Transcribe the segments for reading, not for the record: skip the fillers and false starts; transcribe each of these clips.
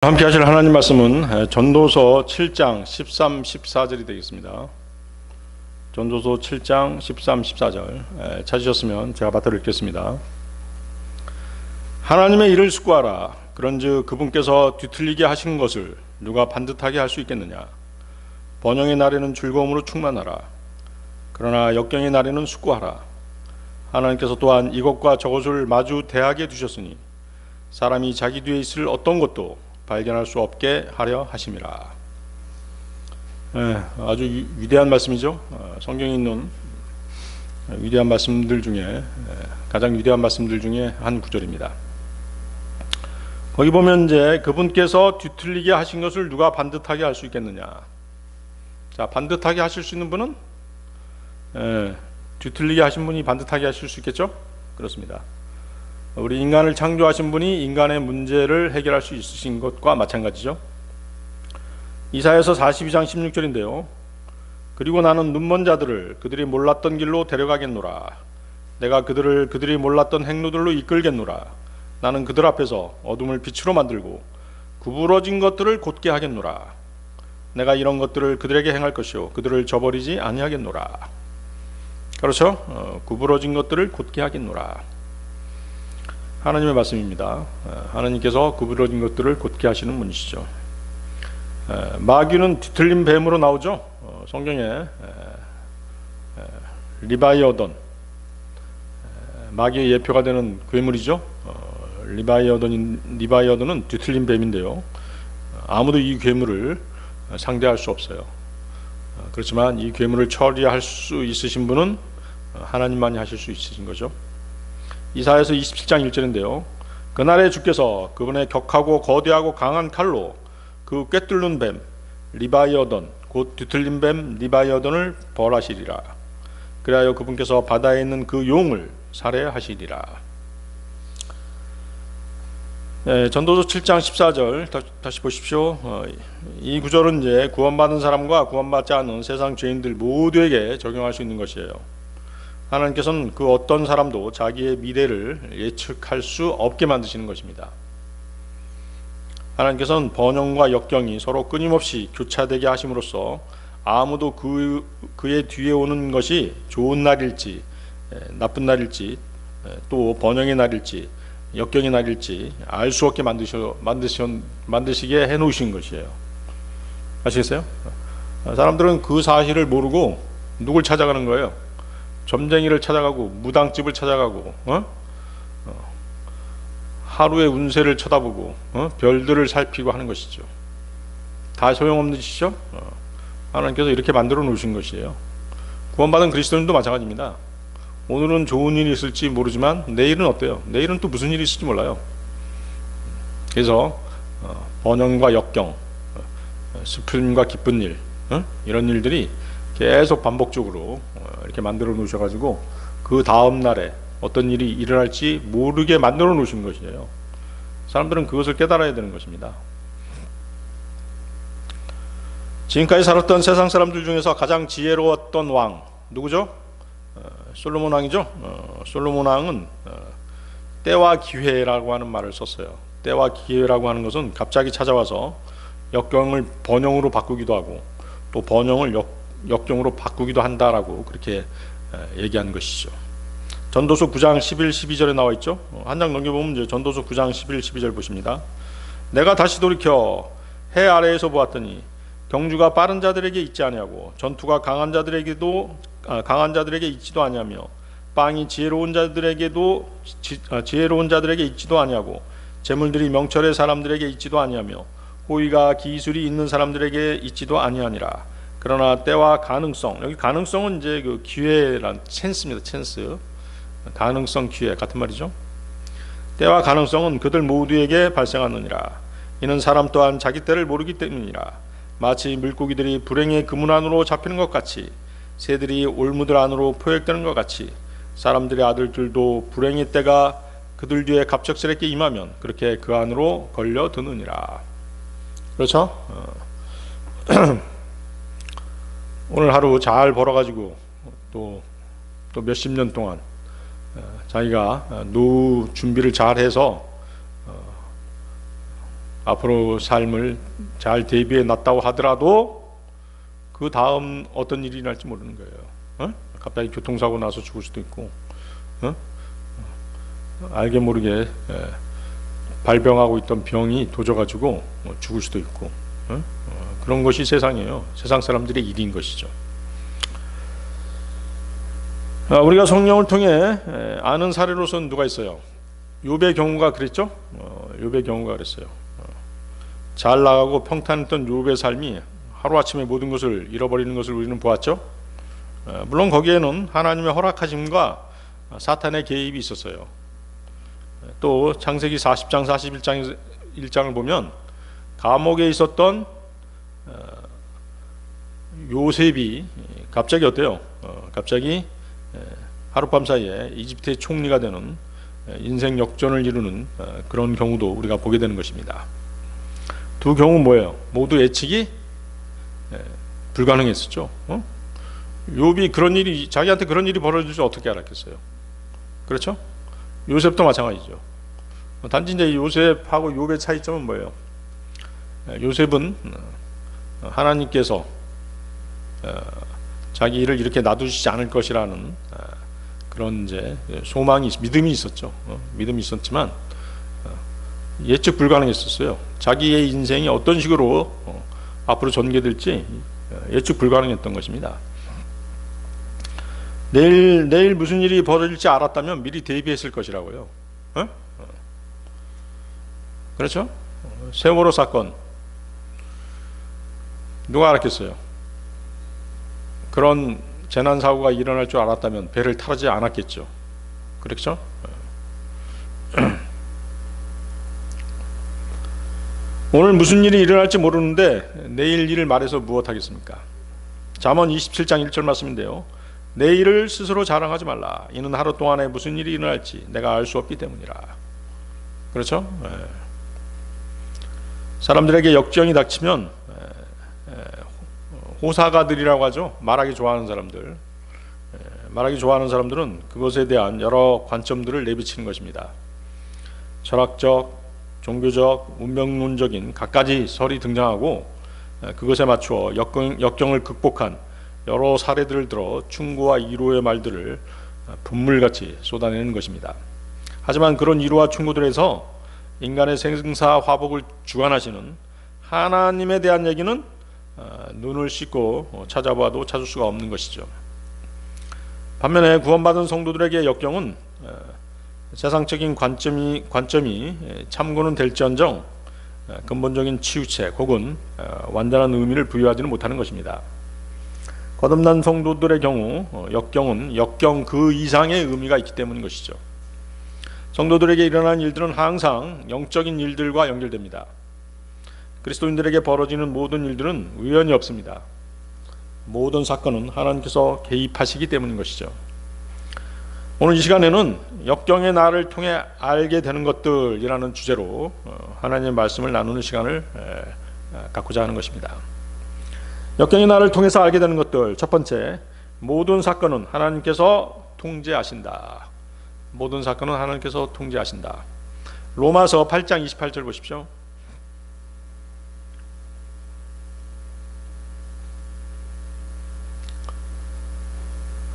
함께 하실 하나님 말씀은 전도서 7장 13, 14절이 되겠습니다. 전도서 7장 13, 14절 찾으셨으면 제가 받들어 읽겠습니다. 하나님의 일을 숙고하라. 그런즉 그분께서 뒤틀리게 하신 것을 누가 반듯하게 할 수 있겠느냐. 번영의 날에는 즐거움으로 충만하라. 그러나 역경의 날에는 숙고하라. 하나님께서 또한 이것과 저것을 마주 대하게 두셨으니 사람이 자기 뒤에 있을 어떤 것도 발견할 수 없게 하려 하심이라. 아주 위대한 말씀이죠. 성경에 있는 위대한 말씀들 중에 가장 위대한 말씀들 중에 한 구절입니다. 거기 보면 이제 그분께서 뒤틀리게 하신 것을 누가 반듯하게 할 수 있겠느냐. 자, 반듯하게 하실 수 있는 분은 뒤틀리게 하신 분이 반듯하게 하실 수 있겠죠? 그렇습니다. 우리 인간을 창조하신 분이 인간의 문제를 해결할 수 있으신 것과 마찬가지죠. 이사야서 42장 16절인데요. 그리고 나는 눈먼 자들을 그들이 몰랐던 길로 데려가겠노라. 내가 그들이 몰랐던 행로들로 이끌겠노라. 나는 그들 앞에서 어둠을 빛으로 만들고 구부러진 것들을 곧게 하겠노라. 내가 이런 것들을 그들에게 행할 것이요 그들을 저버리지 아니하겠노라. 그렇죠? 구부러진 것들을 곧게 하겠노라. 하나님의 말씀입니다. 하나님께서 구부러진 것들을 곧게 하시는 분이시죠. 마귀는 뒤틀린 뱀으로 나오죠. 성경에 리바이어돈, 마귀의 예표가 되는 괴물이죠. 리바이어돈은 뒤틀린 뱀인데요. 아무도 이 괴물을 상대할 수 없어요. 그렇지만 이 괴물을 처리할 수 있으신 분은 하나님만이 하실 수 있으신 거죠. 이사야서 27장 1절인데요. 그날에 주께서 그분의 격하고 거대하고 강한 칼로 그 꿰뚫는 뱀 리바이어돈 곧 뒤틀린 뱀 리바이어돈을 벌하시리라. 그리하여 그분께서 바다에 있는 그 용을 살해하시리라. 전도서 7장 14절 다시 보십시오. 이 구절은 이제 구원받은 사람과 구원받지 않은 세상 죄인들 모두에게 적용할 수 있는 것이에요. 하나님께서는 그 어떤 사람도 자기의 미래를 예측할 수 없게 만드시는 것입니다. 하나님께서는 번영과 역경이 서로 끊임없이 교차되게 하심으로써 아무도 그의 뒤에 오는 것이 좋은 날일지 나쁜 날일지 또 번영의 날일지 역경의 날일지 알 수 없게 만드시게 해놓으신 것이에요. 아시겠어요? 사람들은 그 사실을 모르고 누굴 찾아가는 거예요? 점쟁이를 찾아가고 무당집을 찾아가고 하루의 운세를 쳐다보고 별들을 살피고 하는 것이죠. 다 소용없는 짓이죠. 하나님께서 이렇게 만들어 놓으신 것이에요. 구원받은 그리스도인도 마찬가지입니다. 오늘은 좋은 일이 있을지 모르지만 내일은 어때요? 내일은 또 무슨 일이 있을지 몰라요. 그래서 번영과 역경, 슬픔과 기쁜 일 이런 일들이 계속 반복적으로 이렇게 만들어 놓으셔가지고 그 다음 날에 어떤 일이 일어날지 모르게 만들어 놓으신 것이에요. 사람들은 그것을 깨달아야 되는 것입니다. 지금까지 살았던 세상 사람들 중에서 가장 지혜로웠던 왕 누구죠? 솔로몬 왕이죠. 솔로몬 왕은 때와 기회라고 하는 말을 썼어요. 때와 기회라고 하는 것은 갑자기 찾아와서 역경을 번영으로 바꾸기도 하고 또 번영을 역경으로 바꾸기도 한다라고 그렇게 얘기한 것이죠. 전도서 9장 11, 12절에 나와 있죠. 한 장 넘겨보면 이제 전도서 9장 11, 12절 보십니다. 내가 다시 돌이켜 해 아래에서 보았더니 경주가 빠른 자들에게 있지 아니하고 전투가 강한 자들에게 있지도 아니하며 빵이 지혜로운 자들에게 있지도 아니하고 재물들이 명철의 사람들에게 있지도 아니하며 호의가 기술이 있는 사람들에게 있지도 아니하니라. 그러나 때와 가능성, 여기 가능성은 이제 그 기회란 찬스입니다. 찬스, 가능성, 기회 같은 말이죠. 때와 가능성은 그들 모두에게 발생하느니라. 이는 사람 또한 자기 때를 모르기 때문이라. 마치 물고기들이 불행의 그물 안으로 잡히는 것 같이 새들이 올무들 안으로 포획되는 것 같이 사람들의 아들들도 불행의 때가 그들 뒤에 갑작스럽게 임하면 그렇게 그 안으로 걸려드느니라. 그렇죠? 오늘 하루 잘 벌어가지고 또 몇십 년 동안 자기가 노후 준비를 잘 해서 앞으로 삶을 잘 대비해 놨다고 하더라도 그 다음 어떤 일이 날지 모르는 거예요. 갑자기 교통사고 나서 죽을 수도 있고, 알게 모르게 발병하고 있던 병이 도져가지고 죽을 수도 있고, 그런 것이 세상이에요. 세상 사람들의 일인 것이죠. 우리가 성령을 통해 아는 사례로서는 누가 있어요? 욥의 경우가 그랬죠. 욥의 경우가 그랬어요. 잘 나가고 평탄했던 욥의 삶이 하루아침에 모든 것을 잃어버리는 것을 우리는 보았죠. 물론 거기에는 하나님의 허락하심과 사탄의 개입이 있었어요. 또 창세기 40장 41장을 보면 감옥에 있었던 요셉이 갑자기 어때요? 갑자기 하룻밤 사이에 이집트의 총리가 되는 인생 역전을 이루는 그런 경우도 우리가 보게 되는 것입니다. 두 경우 뭐예요? 모두 예측이 불가능했었죠. 욥이 그런 일이, 자기한테 그런 일이 벌어질 줄 어떻게 알았겠어요? 그렇죠? 요셉도 마찬가지죠. 단지 이제 요셉하고 욥의 차이점은 뭐예요? 요셉은 하나님께서 자기 일을 이렇게 놔두시지 않을 것이라는 그런 이제 소망이, 믿음이 있었죠. 믿음이 있었지만 예측 불가능했었어요. 자기의 인생이 어떤 식으로 앞으로 전개될지 예측 불가능했던 것입니다. 내일 무슨 일이 벌어질지 알았다면 미리 대비했을 것이라고요. 그렇죠? 세월호 사건 누가 알았겠어요? 그런 재난사고가 일어날 줄 알았다면 배를 타지 않았겠죠. 그렇죠? 오늘 무슨 일이 일어날지 모르는데 내일 일을 말해서 무엇하겠습니까? 잠언 27장 1절 말씀인데요, 내일을 스스로 자랑하지 말라. 이는 하루 동안에 무슨 일이 일어날지 내가 알 수 없기 때문이라. 그렇죠? 사람들에게 역정이 닥치면 호사가들이라고 하죠. 말하기 좋아하는 사람들. 말하기 좋아하는 사람들은 그것에 대한 여러 관점들을 내비치는 것입니다. 철학적, 종교적, 문명론적인 갖가지 설이 등장하고 그것에 맞추어 역경을 극복한 여러 사례들을 들어 충고와 위로의 말들을 분물같이 쏟아내는 것입니다. 하지만 그런 위로와 충고들에서 인간의 생사 화복을 주관하시는 하나님에 대한 얘기는 눈을 씻고 찾아봐도 찾을 수가 없는 것이죠. 반면에 구원받은 성도들에게 역경은 세상적인 관점이 참고는 될지언정 근본적인 치유책 혹은 완전한 의미를 부여하지는 못하는 것입니다. 거듭난 성도들의 경우 역경은 역경 그 이상의 의미가 있기 때문인 것이죠. 성도들에게 일어나는 일들은 항상 영적인 일들과 연결됩니다. 그리스도인들에게 벌어지는 모든 일들은 우연이 없습니다. 모든 사건은 하나님께서 개입하시기 때문인 것이죠. 오늘 이 시간에는 역경의 나를 통해 알게 되는 것들이라는 주제로 하나님의 말씀을 나누는 시간을 갖고자 하는 것입니다. 역경의 나를 통해서 알게 되는 것들, 첫 번째, 모든 사건은 하나님께서 통제하신다. 모든 사건은 하나님께서 통제하신다. 로마서 8장 28절 보십시오.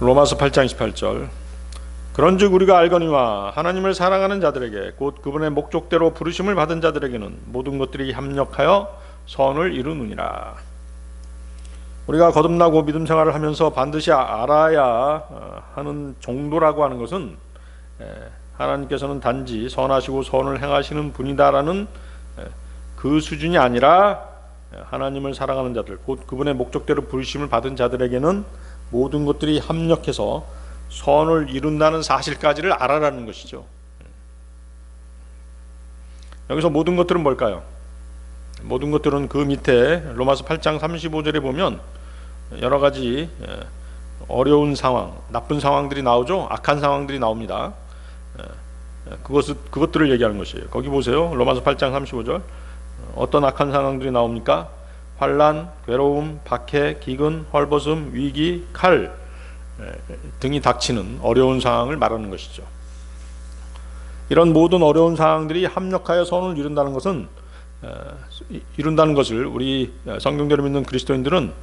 로마서 8장 28절. 그런즉 우리가 알거니와 하나님을 사랑하는 자들에게 곧 그분의 목적대로 부르심을 받은 자들에게는 모든 것들이 합력하여 선을 이루느니라. 우리가 거듭나고 믿음 생활을 하면서 반드시 알아야 하는 정도라고 하는 것은 하나님께서는 단지 선하시고 선을 행하시는 분이다라는 그 수준이 아니라 하나님을 사랑하는 자들, 곧 그분의 목적대로 부르심을 받은 자들에게는 모든 것들이 합력해서 선을 이룬다는 사실까지를 알아라는 것이죠. 여기서 모든 것들은 뭘까요? 모든 것들은 그 밑에 로마서 8장 35절에 보면 여러 가지 어려운 상황, 나쁜 상황들이 나오죠. 악한 상황들이 나옵니다. 그것들을 얘기하는 것이에요. 거기 보세요. 로마서 8장 35절. 어떤 악한 상황들이 나옵니까? 환난, 괴로움, 박해, 기근, 헐벗음, 위기, 칼 등이 닥치는 어려운 상황을 말하는 것이죠. 이런 모든 어려운 상황들이 합력하여 선을 이룬다는 것은 이룬다는 것을 우리 성경대로 믿는 그리스도인들은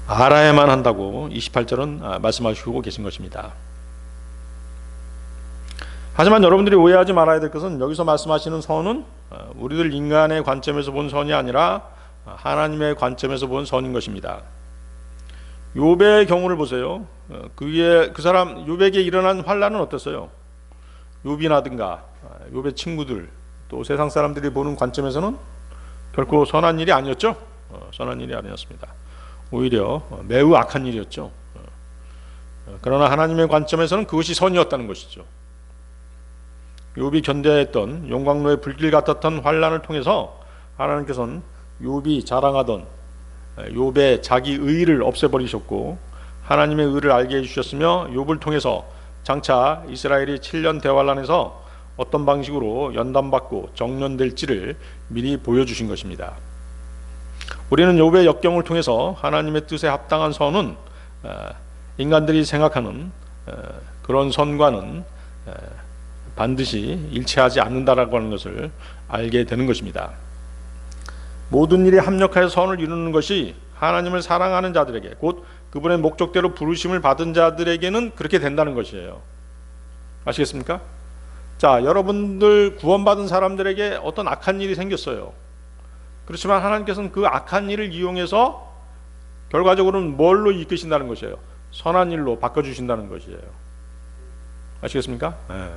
알아야만 한다고 28절은 말씀하시고 계신 것입니다. 하지만 여러분들이 오해하지 말아야 될 것은 여기서 말씀하시는 선은 우리들 인간의 관점에서 본 선이 아니라 하나님의 관점에서 본 선인 것입니다. 욥의 경우를 보세요. 그 사람 욥에게 일어난 환난은 어땠어요? 욥이라든가 욥의 친구들 또 세상 사람들이 보는 관점에서는 결코 선한 일이 아니었죠. 선한 일이 아니었습니다. 오히려 매우 악한 일이었죠. 그러나 하나님의 관점에서는 그것이 선이었다는 것이죠. 욥이 견뎌했던 용광로의 불길 같았던 환난을 통해서 하나님께서는 욥이 자랑하던 욥의 자기 의의를 없애버리셨고 하나님의 의를 알게 해주셨으며 욥을 통해서 장차 이스라엘이 7년 대환란에서 어떤 방식으로 연단받고 정련될지를 미리 보여주신 것입니다. 우리는 욥의 역경을 통해서 하나님의 뜻에 합당한 선은 인간들이 생각하는 그런 선과는 반드시 일치하지 않는다라고 하는 것을 알게 되는 것입니다. 모든 일에 합력하여 선을 이루는 것이 하나님을 사랑하는 자들에게 곧 그분의 목적대로 부르심을 받은 자들에게는 그렇게 된다는 것이에요. 아시겠습니까? 자, 여러분들 구원받은 사람들에게 어떤 악한 일이 생겼어요. 그렇지만 하나님께서는 그 악한 일을 이용해서 결과적으로는 뭘로 이끄신다는 것이에요? 선한 일로 바꿔주신다는 것이에요. 아시겠습니까? 네.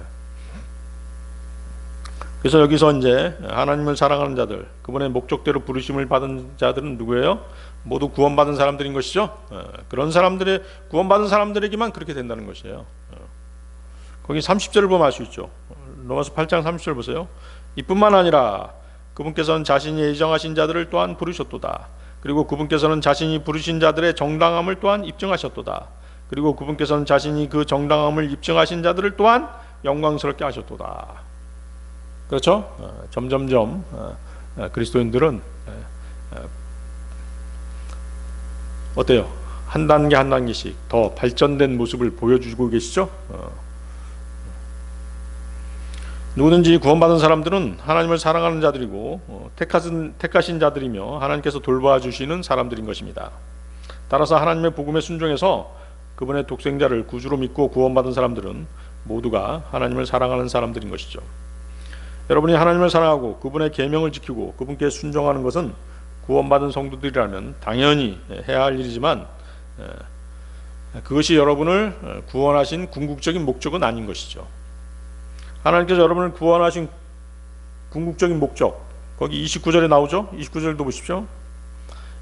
그래서 여기서 이제 하나님을 사랑하는 자들, 그분의 목적대로 부르심을 받은 자들은 누구예요? 모두 구원받은 사람들인 것이죠. 그런 사람들의 구원받은 사람들에게만 그렇게 된다는 것이에요. 거기 30절을 보면 알 수 있죠. 로마서 8장 30절 보세요. 이뿐만 아니라 그분께서는 자신이 예정하신 자들을 또한 부르셨도다. 그리고 그분께서는 자신이 부르신 자들의 정당함을 또한 입증하셨도다. 그리고 그분께서는 자신이 그 정당함을 입증하신 자들을 또한 영광스럽게 하셨도다. 그렇죠? 점점점 그리스도인들은 어때요? 한 단계 한 단계씩 더 발전된 모습을 보여주고 계시죠? 누구든지 구원받은 사람들은 하나님을 사랑하는 자들이고 택하신 자들이며 하나님께서 돌봐주시는 사람들인 것입니다. 따라서 하나님의 복음에 순종해서 그분의 독생자를 구주로 믿고 구원받은 사람들은 모두가 하나님을 사랑하는 사람들인 것이죠. 여러분이 하나님을 사랑하고 그분의 계명을 지키고 그분께 순종하는 것은 구원받은 성도들이라면 당연히 해야 할 일이지만 그것이 여러분을 구원하신 궁극적인 목적은 아닌 것이죠. 하나님께서 여러분을 구원하신 궁극적인 목적, 거기 29절에 나오죠? 29절도 보십시오.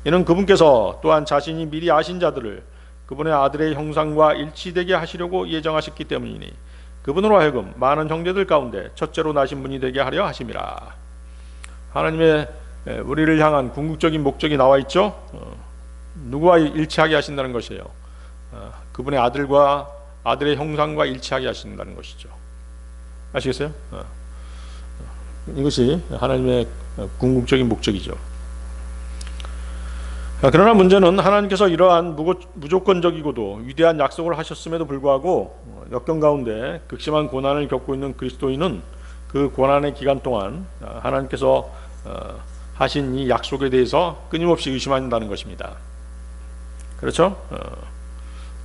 이는 그분께서 또한 자신이 미리 아신 자들을 그분의 아들의 형상과 일치되게 하시려고 예정하셨기 때문이니 그분으로 하여금 많은 형제들 가운데 첫째로 나신 분이 되게 하려 하심이라. 하나님의 우리를 향한 궁극적인 목적이 나와 있죠. 누구와 일치하게 하신다는 것이에요. 그분의 아들과 아들의 형상과 일치하게 하신다는 것이죠. 아시겠어요? 이것이 하나님의 궁극적인 목적이죠. 그러나 문제는 하나님께서 이러한 무조건적이고도 위대한 약속을 하셨음에도 불구하고 역경 가운데 극심한 고난을 겪고 있는 그리스도인은 그 고난의 기간 동안 하나님께서 하신 이 약속에 대해서 끊임없이 의심한다는 것입니다. 그렇죠?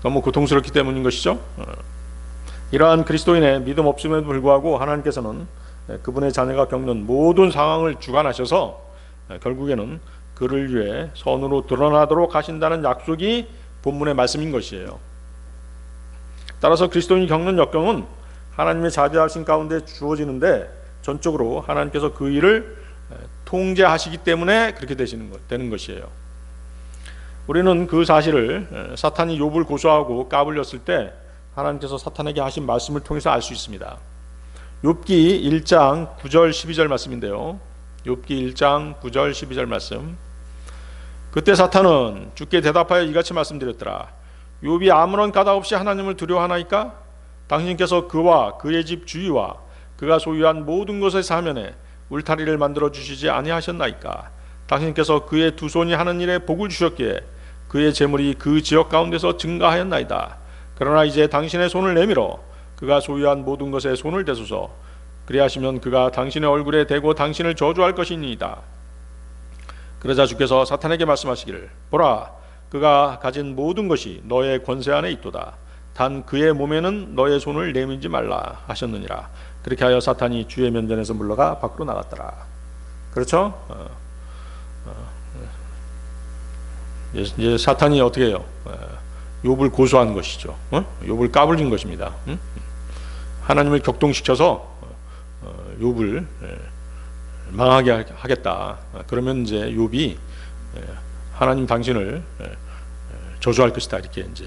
너무 고통스럽기 때문인 것이죠. 이러한 그리스도인의 믿음 없음에도 불구하고 하나님께서는 그분의 자녀가 겪는 모든 상황을 주관하셔서 결국에는 그를 위해 선으로 드러나도록 하신다는 약속이 본문의 말씀인 것이에요. 따라서 그리스도인이 겪는 역경은 하나님의 자비하신 가운데 주어지는데 전적으로 하나님께서 그 일을 통제하시기 때문에 그렇게 되는 것이에요. 우리는 그 사실을 사탄이 욥을 고소하고 까불렸을 때 하나님께서 사탄에게 하신 말씀을 통해서 알 수 있습니다. 욥기 1장 9절 12절 말씀인데요. 욥기 1장 9절 12절 말씀. 그때 사탄은 주께 대답하여 이같이 말씀드렸더라. 욥이 아무런 가닥 없이 하나님을 두려워하나이까? 당신께서 그와 그의 집 주위와 그가 소유한 모든 것의 사면에 울타리를 만들어 주시지 아니하셨나이까? 당신께서 그의 두 손이 하는 일에 복을 주셨기에 그의 재물이 그 지역 가운데서 증가하였나이다. 그러나 이제 당신의 손을 내밀어 그가 소유한 모든 것에 손을 대소서. 그리하시면 그가 당신의 얼굴에 대고 당신을 저주할 것이니이다. 그러자 주께서 사탄에게 말씀하시기를 보라 그가 가진 모든 것이 너의 권세 안에 있도다. 단 그의 몸에는 너의 손을 내밀지 말라 하셨느니라. 그렇게 하여 사탄이 주의 면전에서 물러가 밖으로 나갔더라. 그렇죠? 이제 사탄이 어떻게 해요? 욥을 고소한 것이죠. 욥을 까불린 것입니다. 하나님을 격동시켜서 욥을 망하게 하겠다. 그러면 이제 욥이 하나님 당신을 저주할 것이다. 이렇게 이제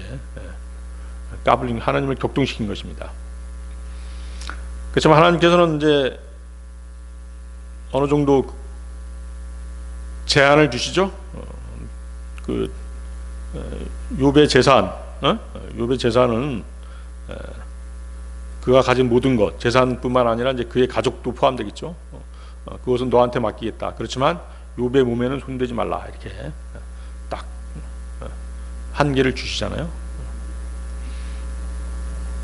까불린 하나님을 격동시킨 것입니다. 그렇지만 하나님께서는 이제 어느 정도 제한을 주시죠. 그 욥의 재산, 욥의 재산은 그가 가진 모든 것, 재산뿐만 아니라 이제 그의 가족도 포함되겠죠. 그것은 너한테 맡기겠다. 그렇지만 욥의 몸에는 손대지 말라. 이렇게 딱 한계를 주시잖아요.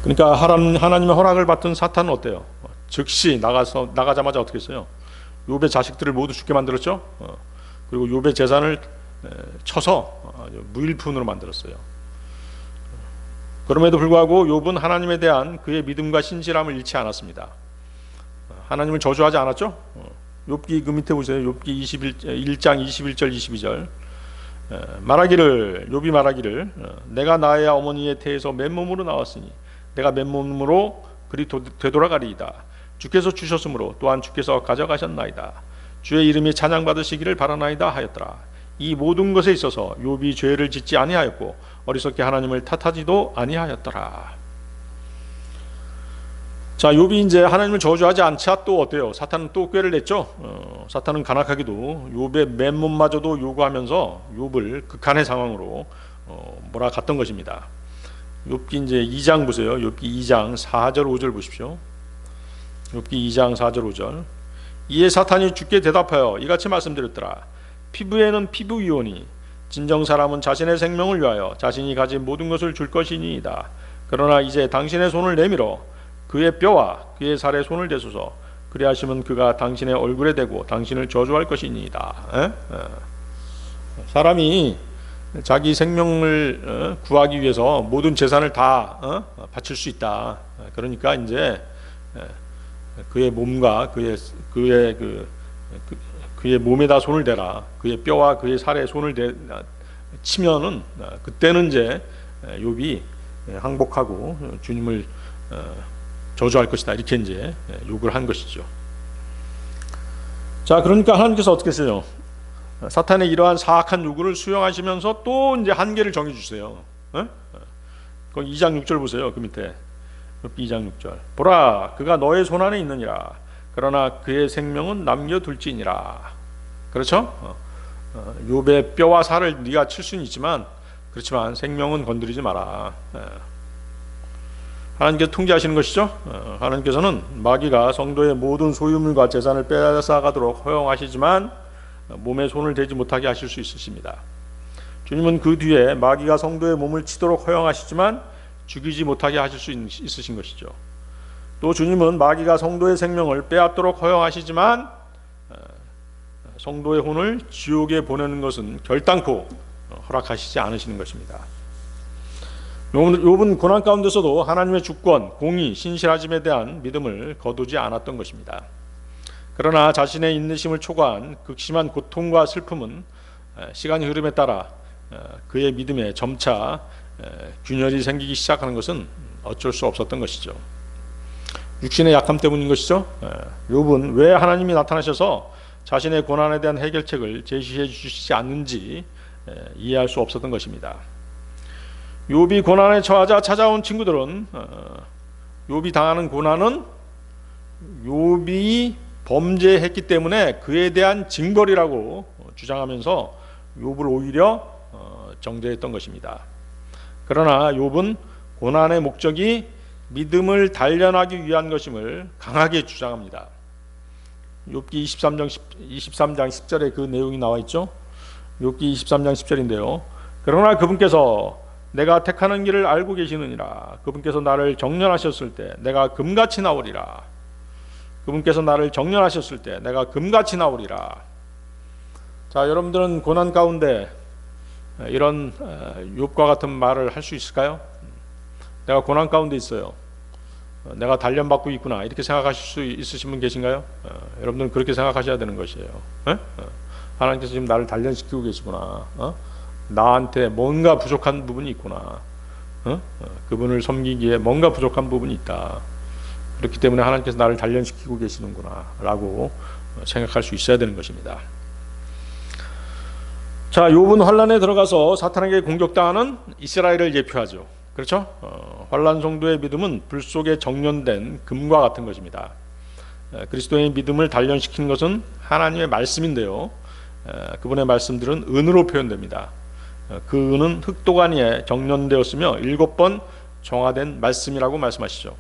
그러니까 하나님의 허락을 받은 사탄은 어때요? 즉시 나가자마자 어떻게 했어요? 욥의 자식들을 모두 죽게 만들었죠. 그리고 욥의 재산을 쳐서 무일푼으로 만들었어요. 그럼에도 불구하고 욥은 하나님에 대한 그의 믿음과 신실함을 잃지 않았습니다. 하나님을 저주하지 않았죠. 욥기 그 밑에 보세요. 욥기 1장 21절 22절 욥이 말하기를 내가 나의 어머니의 태에서 맨몸으로 나왔으니 내가 맨몸으로 그리 되돌아가리이다. 주께서 주셨으므로 또한 주께서 가져가셨나이다. 주의 이름이 찬양받으시기를 바라나이다 하였더라. 이 모든 것에 있어서 욥이 죄를 짓지 아니하였고 어리석게 하나님을 탓하지도 아니하였더라. 자, 욥이 이제 하나님을 저주하지 않자 또 어때요? 사탄은 또 꾀를 냈죠. 사탄은 간악하게도 욥의 맨몸마저도 요구하면서 욥을 극한의 상황으로 몰아갔던 것입니다. 욥기 이제 2장 보세요. 욥기 2장 4절 5절 보십시오. 욥기 2장 4절 5절 이에 사탄이 주께 대답하여 이같이 말씀드렸더라. 피부에는 피부위오니 진정 사람은 자신의 생명을 위하여 자신이 가진 모든 것을 줄 것이니이다. 그러나 이제 당신의 손을 내밀어 그의 뼈와 그의 살에 손을 대소서. 그리하시면 그가 당신의 얼굴에 대고 당신을 저주할 것이니이다. 사람이 자기 생명을 구하기 위해서 모든 재산을 다 바칠 수 있다. 그러니까 이제 그의 몸과 그의 몸에다 손을 대라. 그의 뼈와 그의 살에 손을 치면은 그때는 이제 욥이 항복하고 주님을 저주할 것이다. 이렇게 이제 욕을 한 것이죠. 자, 그러니까 하나님께서 어떻게 했어요? 사탄의 이러한 사악한 요구를 수용하시면서 또 이제 한계를 정해 주세요. 그 2장 6절 보세요. 그 밑에 2장 6절 보라 그가 너의 손 안에 있느니라. 그러나 그의 생명은 남겨둘지니라. 그렇죠? 욥의 뼈와 살을 네가 칠 수는 있지만 그렇지만 생명은 건드리지 마라. 하나님께서 통제하시는 것이죠. 하나님께서는 마귀가 성도의 모든 소유물과 재산을 빼앗아가도록 허용하시지만 몸에 손을 대지 못하게 하실 수 있으십니다. 주님은 그 뒤에 마귀가 성도의 몸을 치도록 허용하시지만 죽이지 못하게 하실 수 있으신 것이죠. 또 주님은 마귀가 성도의 생명을 빼앗도록 허용하시지만 성도의 혼을 지옥에 보내는 것은 결단코 허락하시지 않으시는 것입니다. 욥은 고난 가운데서도 하나님의 주권, 공의, 신실하심에 대한 믿음을 거두지 않았던 것입니다. 그러나 자신의 인내심을 초과한 극심한 고통과 슬픔은 시간의 흐름에 따라 그의 믿음에 점차 균열이 생기기 시작하는 것은 어쩔 수 없었던 것이죠. 육신의 약함 때문인 것이죠. 욥은 왜 하나님이 나타나셔서 자신의 고난에 대한 해결책을 제시해 주시지 않는지 이해할 수 없었던 것입니다. 욥이 고난에 처하자 찾아온 친구들은 욥이 당하는 고난은 욥이 범죄했기 때문에 그에 대한 징벌이라고 주장하면서 욥을 오히려 정죄했던 것입니다. 그러나 욥은 고난의 목적이 믿음을 단련하기 위한 것임을 강하게 주장합니다. 욥기 23장 10절에 그 내용이 나와 있죠. 욥기 23장 10절인데요. 그러나 그분께서 내가 택하는 길을 알고 계시느니라. 그분께서 나를 정련하셨을 때 내가 금같이 나오리라. 그분께서 나를 정련하셨을 때 내가 금같이 나오리라. 자, 여러분들은 고난 가운데 이런 욥과 같은 말을 할 수 있을까요? 내가 고난 가운데 있어요. 내가 단련받고 있구나. 이렇게 생각하실 수 있으신 분 계신가요? 여러분들은 그렇게 생각하셔야 되는 것이에요. 하나님께서 지금 나를 단련시키고 계시구나. 나한테 뭔가 부족한 부분이 있구나. 그분을 섬기기에 뭔가 부족한 부분이 있다. 그렇기 때문에 하나님께서 나를 단련시키고 계시는구나 라고 생각할 수 있어야 되는 것입니다. 자, 욥은 환란에 들어가서 사탄에게 공격당하는 이스라엘을 예표하죠. 그렇죠? 환란 성도의 믿음은 불 속에 정련된 금과 같은 것입니다. 그리스도의 믿음을 단련시키는 것은 하나님의 말씀인데요, 그분의 말씀들은 은으로 표현됩니다. 그 은은 흑도가니에 정련되었으며 7번 정화된 말씀이라고 말씀하시죠.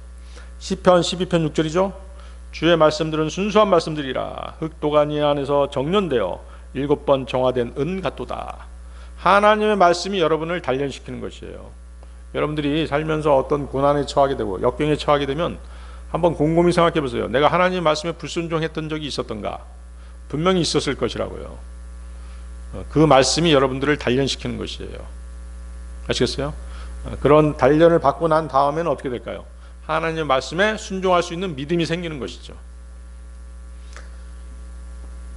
시편 12편 6절이죠. 주의 말씀들은 순수한 말씀들이라 흑도가니 안에서 정련되어 7번 정화된 은 같도다. 하나님의 말씀이 여러분을 단련시키는 것이에요. 여러분들이 살면서 어떤 고난에 처하게 되고 역경에 처하게 되면 한번 곰곰이 생각해 보세요. 내가 하나님의 말씀에 불순종했던 적이 있었던가? 분명히 있었을 것이라고요. 그 말씀이 여러분들을 단련시키는 것이에요. 아시겠어요? 그런 단련을 받고 난 다음에는 어떻게 될까요? 하나님의 말씀에 순종할 수 있는 믿음이 생기는 것이죠.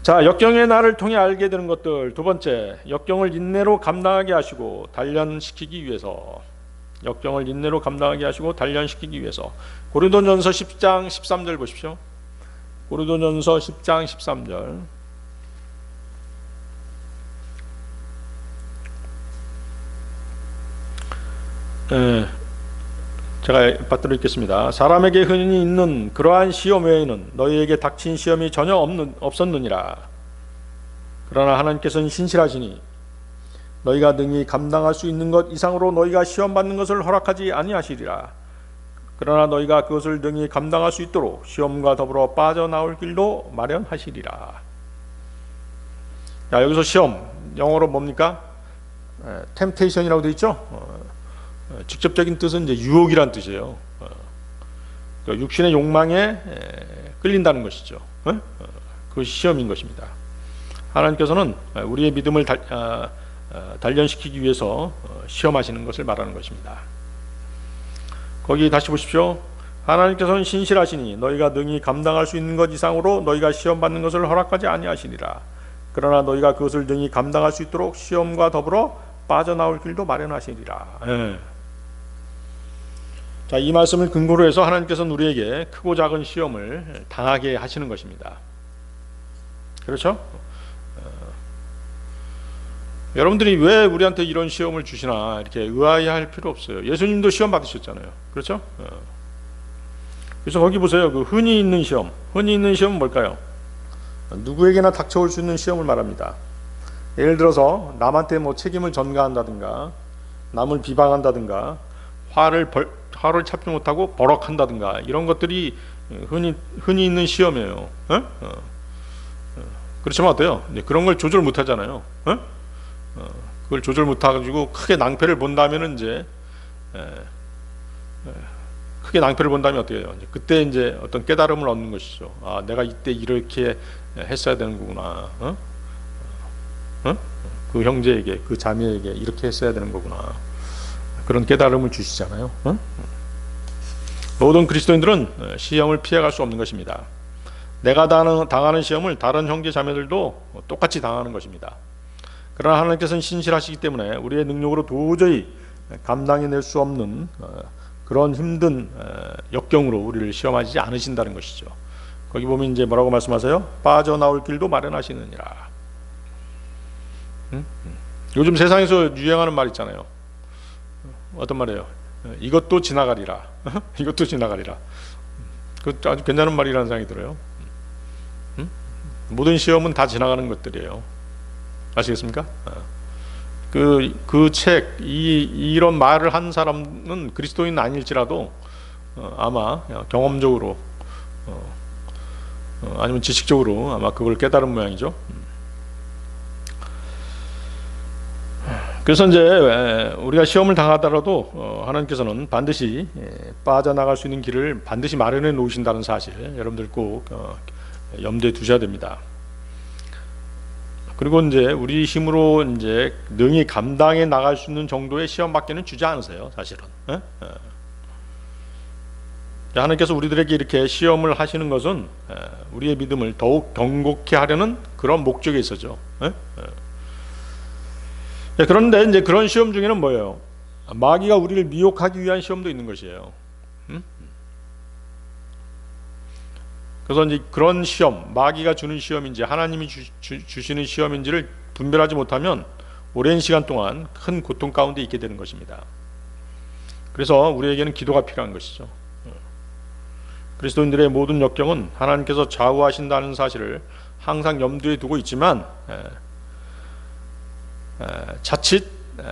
자, 역경의 날을 통해 알게 되는 것들. 두 번째, 역경을 인내로 감당하게 하시고 단련시키기 위해서. 역경을 인내로 감당하게 하시고 단련시키기 위해서. 고린도전서 10장 13절 보십시오. 고린도전서 10장 13절. 제가 받들어 읽겠습니다. 사람에게 흔히 있는 그러한 시험 외에는 너희에게 닥친 시험이 전혀 없었느니라. 그러나 하나님께서는 신실하시니 너희가 능히 감당할 수 있는 것 이상으로 너희가 시험 받는 것을 허락하지 아니하시리라. 그러나 너희가 그것을 능히 감당할 수 있도록 시험과 더불어 빠져나올 길도 마련하시리라. 자, 여기서 시험, 영어로 뭡니까? 템테이션이라고 되어 있죠. 직접적인 뜻은 이제 유혹이란 뜻이에요. 그러니까 육신의 욕망에 끌린다는 것이죠. 그 시험인 것입니다. 하나님께서는 우리의 믿음을 단련시키기 위해서 시험하시는 것을 말하는 것입니다. 거기 다시 보십시오. 하나님께서는 신실하시니 너희가 능히 감당할 수 있는 것 이상으로 너희가 시험 받는 것을 허락하지 아니하시니라. 그러나 너희가 그것을 능히 감당할 수 있도록 시험과 더불어 빠져나올 길도 마련하시리라. 자, 이 말씀을 근거로 해서 하나님께서는 우리에게 크고 작은 시험을 당하게 하시는 것입니다. 그렇죠? 여러분들이 왜 우리한테 이런 시험을 주시나 이렇게 의아해할 필요 없어요. 예수님도 시험 받으셨잖아요. 그렇죠? 그래서 거기 보세요. 그 흔히 있는 시험. 흔히 있는 시험은 뭘까요? 누구에게나 닥쳐올 수 있는 시험을 말합니다. 예를 들어서 남한테 뭐 책임을 전가한다든가, 남을 비방한다든가, 화를 참지 못하고 버럭한다든가, 이런 것들이 흔히 있는 시험이에요. 그렇지만 어때요? 그런 걸 조절 못 하잖아요. 그걸 조절 못 해가지고 크게 낭패를 본다면은 이제 크게 낭패를 본다면 어떻게 해요? 그때 이제 어떤 깨달음을 얻는 것이죠. 아, 내가 이때 이렇게 했어야 되는 거구나. 그 형제에게, 그 자매에게 이렇게 했어야 되는 거구나. 그런 깨달음을 주시잖아요. 모든 그리스도인들은 시험을 피해갈 수 없는 것입니다. 내가 당하는 시험을 다른 형제 자매들도 똑같이 당하는 것입니다. 그러나 하나님께서는 신실하시기 때문에 우리의 능력으로 도저히 감당해낼 수 없는 그런 힘든 역경으로 우리를 시험하지 않으신다는 것이죠. 거기 보면 이제 뭐라고 말씀하세요? 빠져나올 길도 마련하시느니라. 요즘 세상에서 유행하는 말 있잖아요. 어떤 말이에요? 이것도 지나가리라. 이것도 지나가리라. 그 아주 괜찮은 말이라는 생각이 들어요. 모든 시험은 다 지나가는 것들이에요. 아시겠습니까? 그 책, 이런 말을 한 사람은 그리스도인 아닐지라도 아마 경험적으로 아니면 지식적으로 아마 그걸 깨달은 모양이죠. 그래서 이제 우리가 시험을 당하더라도 하나님께서는 반드시 빠져나갈 수 있는 길을 반드시 마련해 놓으신다는 사실, 여러분들 꼭 염두에 두셔야 됩니다. 그리고 이제 우리 힘으로 이제 능히 감당해 나갈 수 있는 정도의 시험밖에는 주지 않으세요, 사실은. 하나님께서 우리들에게 이렇게 시험을 하시는 것은 우리의 믿음을 더욱 견고케 하려는 그런 목적이 있었죠. 그런데 이제 그런 시험 중에는 뭐예요? 마귀가 우리를 미혹하기 위한 시험도 있는 것이에요. 그래서 이제 그런 시험, 마귀가 주는 시험인지 하나님이 주시는 시험인지를 분별하지 못하면 오랜 시간 동안 큰 고통 가운데 있게 되는 것입니다. 그래서 우리에게는 기도가 필요한 것이죠. 그리스도인들의 모든 역경은 하나님께서 좌우하신다는 사실을 항상 염두에 두고 있지만 자칫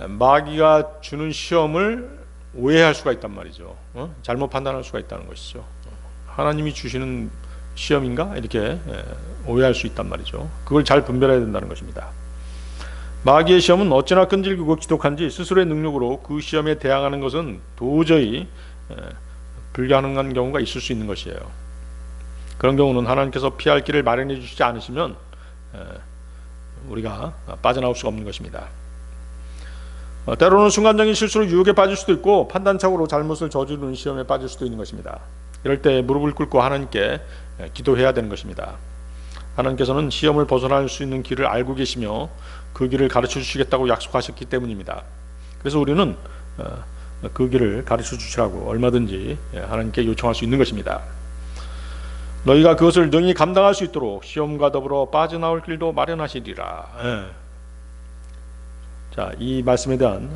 마귀가 주는 시험을 오해할 수가 있단 말이죠. 잘못 판단할 수가 있다는 것이죠. 하나님이 주시는 시험인가? 이렇게 오해할 수 있단 말이죠. 그걸 잘 분별해야 된다는 것입니다. 마귀의 시험은 어찌나 끈질기고 지독한지 스스로의 능력으로 그 시험에 대항하는 것은 도저히 불가능한 경우가 있을 수 있는 것이에요. 그런 경우는 하나님께서 피할 길을 마련해 주시지 않으시면 우리가 빠져나올 수가 없는 것입니다. 때로는 순간적인 실수로 유혹에 빠질 수도 있고 판단착오로 잘못을 저지르는 시험에 빠질 수도 있는 것입니다. 이럴 때 무릎을 꿇고 하나님께 기도해야 되는 것입니다. 하나님께서는 시험을 벗어날 수 있는 길을 알고 계시며 그 길을 가르쳐 주시겠다고 약속하셨기 때문입니다. 그래서 우리는 그 길을 가르쳐 주시라고 얼마든지 하나님께 요청할 수 있는 것입니다. 너희가 그것을 능히 감당할 수 있도록 시험과 더불어 빠져나올 길도 마련하시리라. 자, 이 말씀에 대한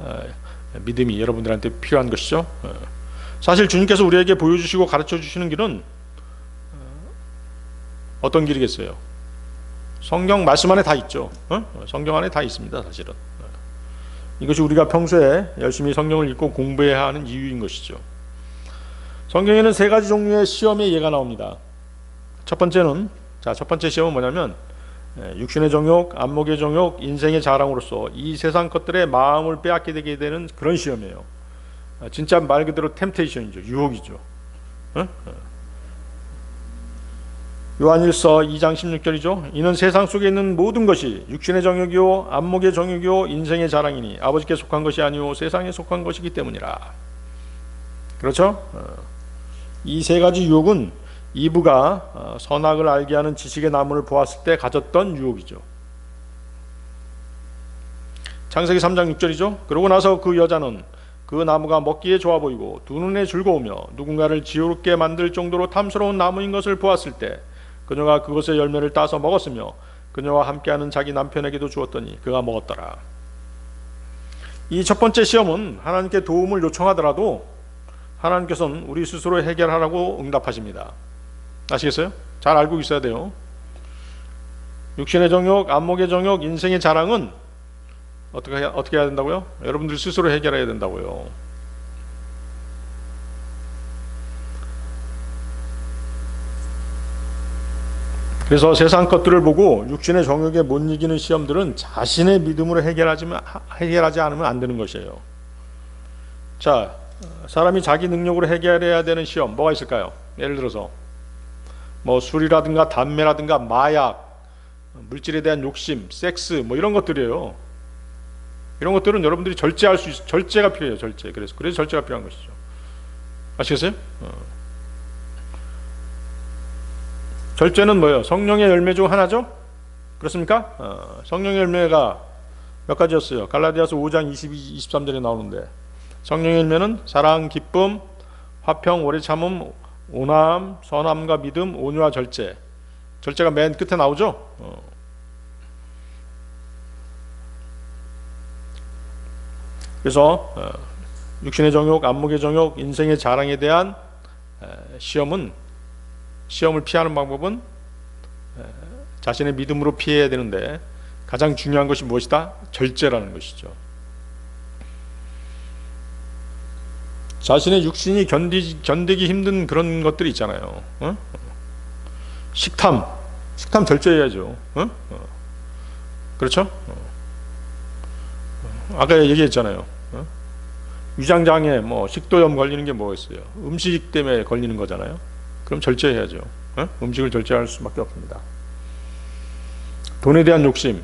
믿음이 여러분들한테 필요한 것이죠. 사실 주님께서 우리에게 보여주시고 가르쳐 주시는 길은 어떤 길이겠어요? 성경 말씀 안에 다 있죠. 성경 안에 다 있습니다, 사실은. 이것이 우리가 평소에 열심히 성경을 읽고 공부해야 하는 이유인 것이죠. 성경에는 세 가지 종류의 시험의 예가 나옵니다. 첫 번째 시험은 뭐냐면 육신의 정욕, 안목의 정욕, 인생의 자랑으로서 이 세상 것들의 마음을 빼앗게 되게 되는 그런 시험이에요. 진짜 말 그대로 템테이션이죠. 유혹이죠. 요한일서 2장 16절이죠. 이는 세상 속에 있는 모든 것이 육신의 정욕이요 안목의 정욕이요 인생의 자랑이니 아버지께 속한 것이 아니요 세상에 속한 것이기 때문이라. 그렇죠? 이 세 가지 유혹은 이브가 선악을 알게 하는 지식의 나무를 보았을 때 가졌던 유혹이죠. 창세기 3장 6절이죠. 그러고 나서 그 여자는 그 나무가 먹기에 좋아 보이고 두 눈에 즐거우며 누군가를 지혜롭게 만들 정도로 탐스러운 나무인 것을 보았을 때 그녀가 그것의 열매를 따서 먹었으며 그녀와 함께하는 자기 남편에게도 주었더니 그가 먹었더라. 이 첫 번째 시험은 하나님께 도움을 요청하더라도 하나님께서는 우리 스스로 해결하라고 응답하십니다. 아시겠어요? 잘 알고 있어야 돼요. 육신의 정욕, 안목의 정욕, 인생의 자랑은 어떻게 해야 된다고요? 여러분들 스스로 해결해야 된다고요. 그래서 세상 것들을 보고 육신의 정욕에 못 이기는 시험들은 자신의 믿음으로 해결하지 않으면 안 되는 것이에요. 자, 사람이 자기 능력으로 해결해야 되는 시험 뭐가 있을까요? 예를 들어서 뭐 술이라든가 담배라든가 마약, 물질에 대한 욕심, 섹스 뭐 이런 것들이에요. 이런 것들은 여러분들이 절제할 수 있어요. 절제가 필요해요. 절제. 그래서 절제가 필요한 것이죠. 아시겠어요? 절제는 뭐예요? 성령의 열매 중 하나죠? 그렇습니까? 성령의 열매가 몇 가지였어요? 갈라디아서 5장 22, 23절에 나오는데 성령의 열매는 사랑, 기쁨, 화평, 오래 참음, 온화함, 선함과 믿음, 온유와 절제. 절제가 맨 끝에 나오죠? 그래서 육신의 정욕, 안목의 정욕, 인생의 자랑에 대한 시험을 피하는 방법은 자신의 믿음으로 피해야 되는데 가장 중요한 것이 무엇이다? 절제라는 것이죠. 자신의 육신이 견디기 힘든 그런 것들이 있잖아요. 식탐 절제해야죠. 그렇죠? 아까 얘기했잖아요. 위장장애, 식도염 걸리는 게 뭐겠어요? 음식 때문에 걸리는 거잖아요. 그럼 절제해야죠. 음식을 절제할 수밖에 없습니다. 돈에 대한 욕심,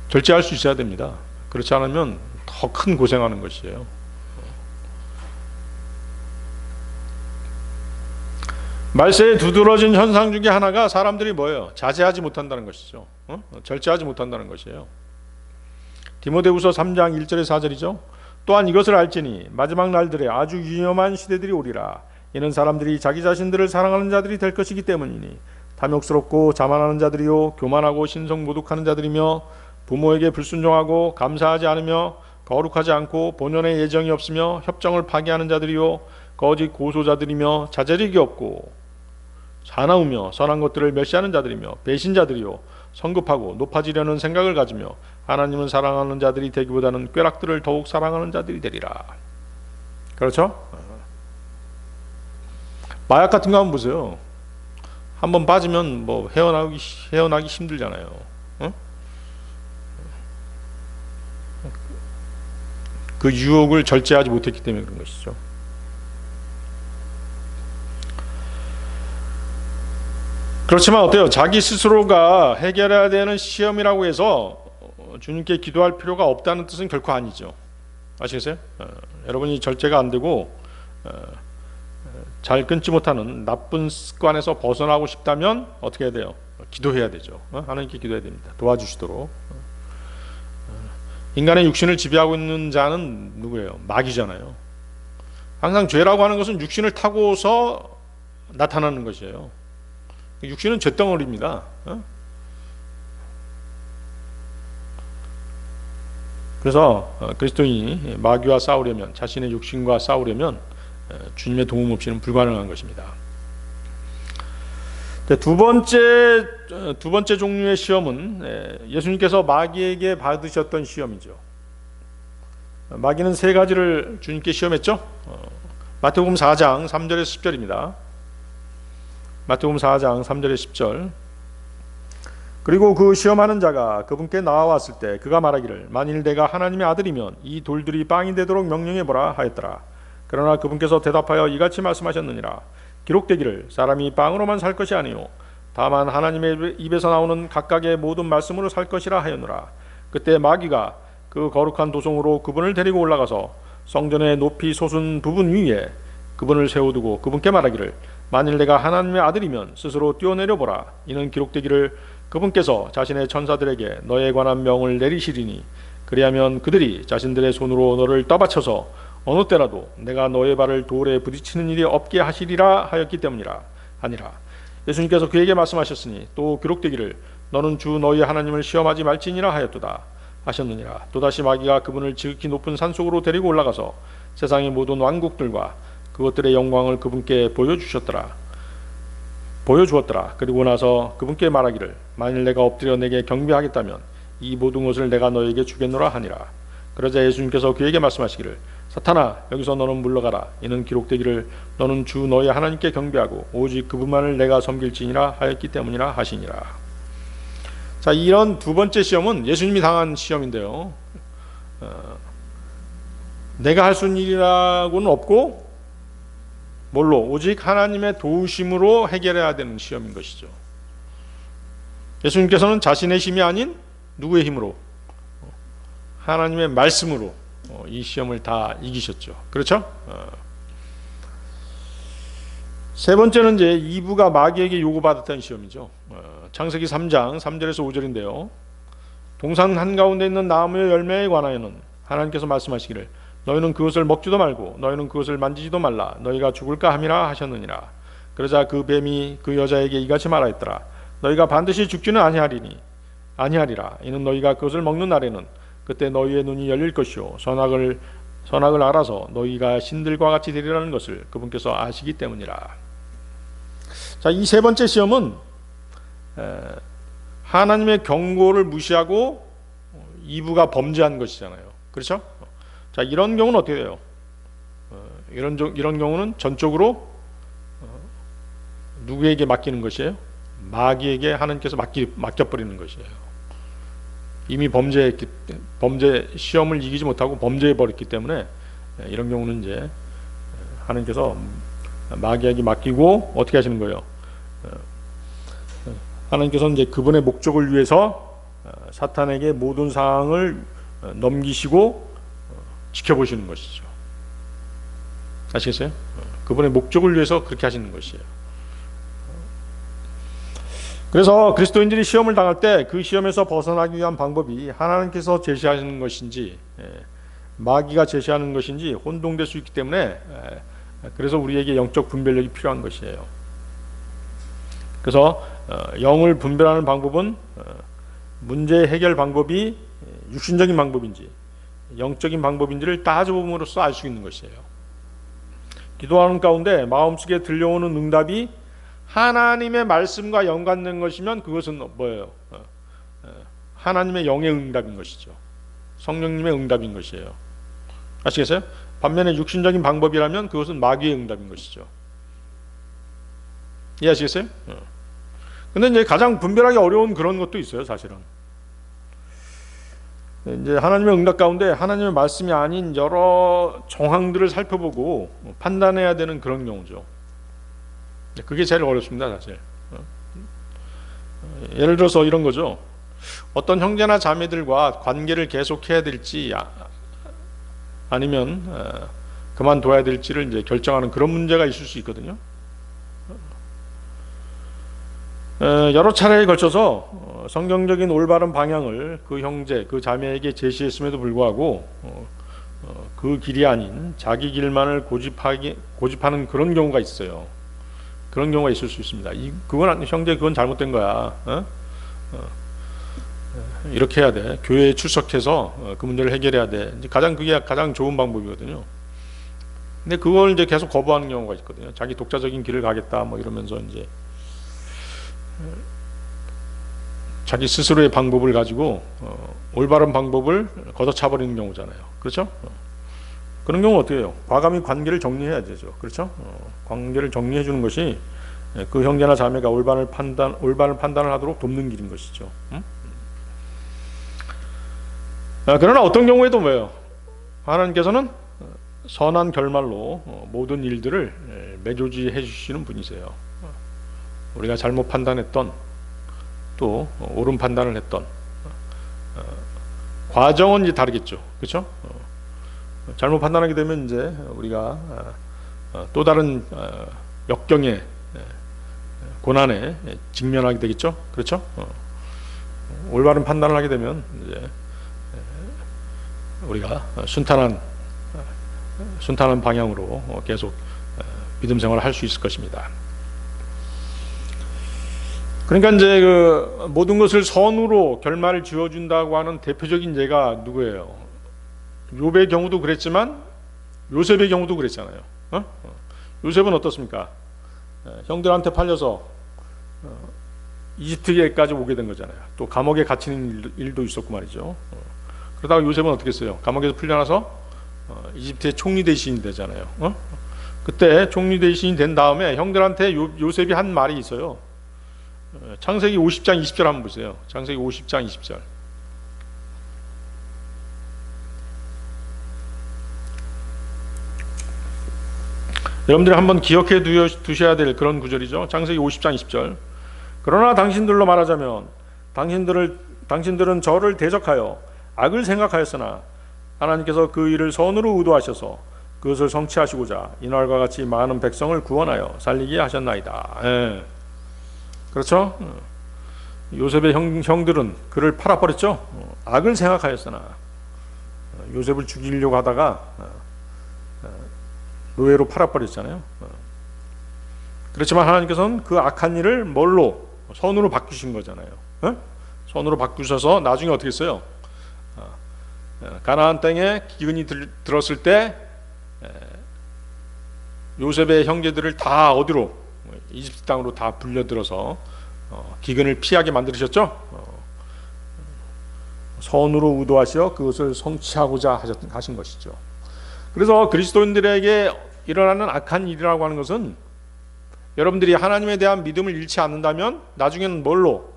절제할 수 있어야 됩니다. 그렇지 않으면 더 큰 고생하는 것이에요. 말세에 두드러진 현상 중에 하나가 사람들이 뭐예요? 자제하지 못한다는 것이죠. 절제하지 못한다는 것이에요. 디모데후서 3장 1절에 4절이죠. 또한 이것을 알지니 마지막 날들에 아주 위험한 시대들이 오리라. 이는 사람들이 자기 자신들을 사랑하는 자들이 될 것이기 때문이니 탐욕스럽고 자만하는 자들이요 교만하고 신성모독하는 자들이며 부모에게 불순종하고 감사하지 않으며 거룩하지 않고 본연의 예정이 없으며 협정을 파기하는 자들이요 거짓 고소자들이며 자제력이 없고 사나우며 선한 것들을 멸시하는 자들이며 배신자들이요 성급하고 높아지려는 생각을 가지며 하나님을 사랑하는 자들이 되기보다는 꾀락들을 더욱 사랑하는 자들이 되리라. 그렇죠? 마약 같은 거 한번 보세요. 한번 빠지면 헤어나기 힘들잖아요. 그 유혹을 절제하지 못했기 때문에 그런 것이죠. 그렇지만 어때요? 자기 스스로가 해결해야 되는 시험이라고 해서 주님께 기도할 필요가 없다는 뜻은 결코 아니죠. 아시겠어요? 여러분이 절제가 안 되고 잘 끊지 못하는 나쁜 습관에서 벗어나고 싶다면 어떻게 해야 돼요? 기도해야 되죠. 하나님께 기도해야 됩니다. 도와주시도록. 인간의 육신을 지배하고 있는 자는 누구예요? 마귀잖아요. 항상 죄라고 하는 것은 육신을 타고서 나타나는 것이에요. 육신은 쇳덩어리입니다. 그래서 그리스도인이 마귀와 싸우려면, 자신의 육신과 싸우려면 주님의 도움 없이는 불가능한 것입니다. 두 번째 종류의 시험은 예수님께서 마귀에게 받으셨던 시험이죠. 마귀는 세 가지를 주님께 시험했죠. 마태복음 4장 3절에서 10절입니다. 마태복음 4장 3절에 10절. 그리고 그 시험하는 자가 그분께 나와왔을 때 그가 말하기를 만일 내가 하나님의 아들이면 이 돌들이 빵이 되도록 명령해보라 하였더라. 그러나 그분께서 대답하여 이같이 말씀하셨느니라. 기록되기를 사람이 빵으로만 살 것이 아니요 다만 하나님의 입에서 나오는 각각의 모든 말씀으로 살 것이라 하였노라. 그때 마귀가 그 거룩한 도성으로 그분을 데리고 올라가서 성전의 높이 솟은 부분 위에 그분을 세워두고 그분께 말하기를 만일 내가 하나님의 아들이면 스스로 뛰어내려 보라. 이는 기록되기를 그분께서 자신의 천사들에게 너에 관한 명을 내리시리니 그리하면 그들이 자신들의 손으로 너를 떠받쳐서 어느 때라도 내가 너의 발을 돌에 부딪히는 일이 없게 하시리라 하였기 때문이라 하니라. 예수님께서 그에게 말씀하셨으니 또 기록되기를 너는 주 너희 하나님을 시험하지 말지니라 하였도다 하셨느니라. 또다시 마귀가 그분을 지극히 높은 산속으로 데리고 올라가서 세상의 모든 왕국들과 그것들의 영광을 그분께 보여주었더라. 그리고 나서 그분께 말하기를 만일 내가 엎드려 내게 경배하겠다면 이 모든 것을 내가 너에게 주겠노라 하니라. 그러자 예수님께서 그에게 말씀하시기를 사탄아 여기서 너는 물러가라. 이는 기록되기를 너는 주 너희 하나님께 경배하고 오직 그분만을 내가 섬길지니라 하였기 때문이라 하시니라. 자, 이런 두 번째 시험은 예수님이 당한 시험인데요. 내가 할 수 있는 일이라고는 없고 뭘로? 오직 하나님의 도우심으로 해결해야 되는 시험인 것이죠. 예수님께서는 자신의 힘이 아닌 누구의 힘으로? 하나님의 말씀으로 이 시험을 다 이기셨죠. 그렇죠? 세 번째는 이제 이브가 마귀에게 요구받았던 시험이죠. 창세기 3장 3절에서 5절인데요. 동산 한가운데 있는 나무의 열매에 관하여는 하나님께서 말씀하시기를 너희는 그것을 먹지도 말고 너희는 그것을 만지지도 말라. 너희가 죽을까 함이라 하셨느니라. 그러자 그 뱀이 그 여자에게 이같이 말하였더라. 너희가 반드시 죽지는 아니하리라. 이는 너희가 그것을 먹는 날에는 그때 너희의 눈이 열릴 것이요 선악을 알아서 너희가 신들과 같이 되리라는 것을 그분께서 아시기 때문이라. 자, 이 세 번째 시험은 하나님의 경고를 무시하고 이브가 범죄한 것이잖아요. 그렇죠? 자, 이런 경우는 어떻게 돼요? 이런 경우는 전적으로 누구에게 맡기는 것이에요? 마귀에게 하나님께서 맡겨버리는 것이에요. 이미 범죄 시험을 이기지 못하고 범죄해 버렸기 때문에 이런 경우는 이제 하나님께서 마귀에게 맡기고 어떻게 하시는 거예요? 하나님께서는 이제 그분의 목적을 위해서 사탄에게 모든 상황을 넘기시고 지켜보시는 것이죠. 아시겠어요? 그분의 목적을 위해서 그렇게 하시는 것이에요. 그래서 그리스도인들이 시험을 당할 때 그 시험에서 벗어나기 위한 방법이 하나님께서 제시하시는 것인지 마귀가 제시하는 것인지 혼동될 수 있기 때문에 그래서 우리에게 영적 분별력이 필요한 것이에요. 그래서 영을 분별하는 방법은 문제 해결 방법이 육신적인 방법인지 영적인 방법인지를 따져봄으로써 알 수 있는 것이에요. 기도하는 가운데 마음속에 들려오는 응답이 하나님의 말씀과 연관된 것이면 그것은 뭐예요? 하나님의 영의 응답인 것이죠. 성령님의 응답인 것이에요. 아시겠어요? 반면에 육신적인 방법이라면 그것은 마귀의 응답인 것이죠. 이해하시겠어요? 근데 이제 가장 분별하기 어려운 그런 것도 있어요, 사실은. 이제 하나님의 응답 가운데 하나님의 말씀이 아닌 여러 정황들을 살펴보고 판단해야 되는 그런 경우죠. 그게 제일 어렵습니다, 사실. 예를 들어서 이런 거죠. 어떤 형제나 자매들과 관계를 계속해야 될지 아니면 그만둬야 될지를 이제 결정하는 그런 문제가 있을 수 있거든요. 여러 차례에 걸쳐서 성경적인 올바른 방향을 그 형제, 그 자매에게 제시했음에도 불구하고 그 길이 아닌 자기 길만을 고집하는 그런 경우가 있어요. 그런 경우가 있을 수 있습니다. 그건 형제, 그건 잘못된 거야. 이렇게 해야 돼. 교회에 출석해서 그 문제를 해결해야 돼. 그게 가장 좋은 방법이거든요. 근데 그걸 이제 계속 거부하는 경우가 있거든요. 자기 독자적인 길을 가겠다, 뭐 이러면서 이제 자기 스스로의 방법을 가지고 올바른 방법을 걷어차버리는 경우잖아요. 그렇죠? 그런 경우는 어떻게 해요? 과감히 관계를 정리해야 되죠. 그렇죠? 관계를 정리해 주는 것이 그 형제나 자매가 올바른 판단을 하도록 돕는 길인 것이죠. 그러나 어떤 경우에도 뭐예요? 하나님께서는 선한 결말로 모든 일들을 매조지해 주시는 분이세요. 우리가 잘못 판단했던 또 옳은 판단을 했던 과정은 이제 다르겠죠. 그렇죠? 잘못 판단하게 되면 이제 우리가 또 다른 역경의 고난에 직면하게 되겠죠. 그렇죠? 올바른 판단을 하게 되면 이제 우리가 순탄한 방향으로 계속 믿음 생활을 할 수 있을 것입니다. 그러니까 이제 그 모든 것을 선으로 결말을 지어준다고 하는 대표적인 예가 누구예요? 욥의 경우도 그랬지만 요셉의 경우도 그랬잖아요. 요셉은 어떻습니까? 형들한테 팔려서 이집트에까지 오게 된 거잖아요. 또 감옥에 갇히는 일도 있었고 말이죠. 그러다가 요셉은 어떻게 했어요? 감옥에서 풀려나서 이집트의 총리 대신이 되잖아요. 그때 총리 대신이 된 다음에 형들한테 요셉이 한 말이 있어요. 창세기 50장 20절 한번 보세요. 창세기 50장 20절. 여러분들이 한번 기억해 두셔야 될 그런 구절이죠. 창세기 50장 20절. 그러나 당신들로 말하자면 당신들은 저를 대적하여 악을 생각하였으나 하나님께서 그 일을 선으로 의도하셔서 그것을 성취하시고자 이날과 같이 많은 백성을 구원하여 살리게 하셨나이다. 예. 그렇죠? 요셉의 형들은 그를 팔아버렸죠. 악을 생각하였으나 요셉을 죽이려고 하다가 노예로 팔아버렸잖아요. 그렇지만 하나님께서는 그 악한 일을 뭘로? 선으로 바꾸신 거잖아요. 선으로 바꾸셔서 나중에 어떻게 했어요? 가나안 땅에 기근이 들었을 때 요셉의 형제들을 다 어디로? 이집트 땅으로 다 불려들어서 기근을 피하게 만드셨죠. 선으로 의도하시어 그것을 성취하고자 하신 것이죠. 그래서 그리스도인들에게 일어나는 악한 일이라고 하는 것은 여러분들이 하나님에 대한 믿음을 잃지 않는다면 나중에는 뭘로?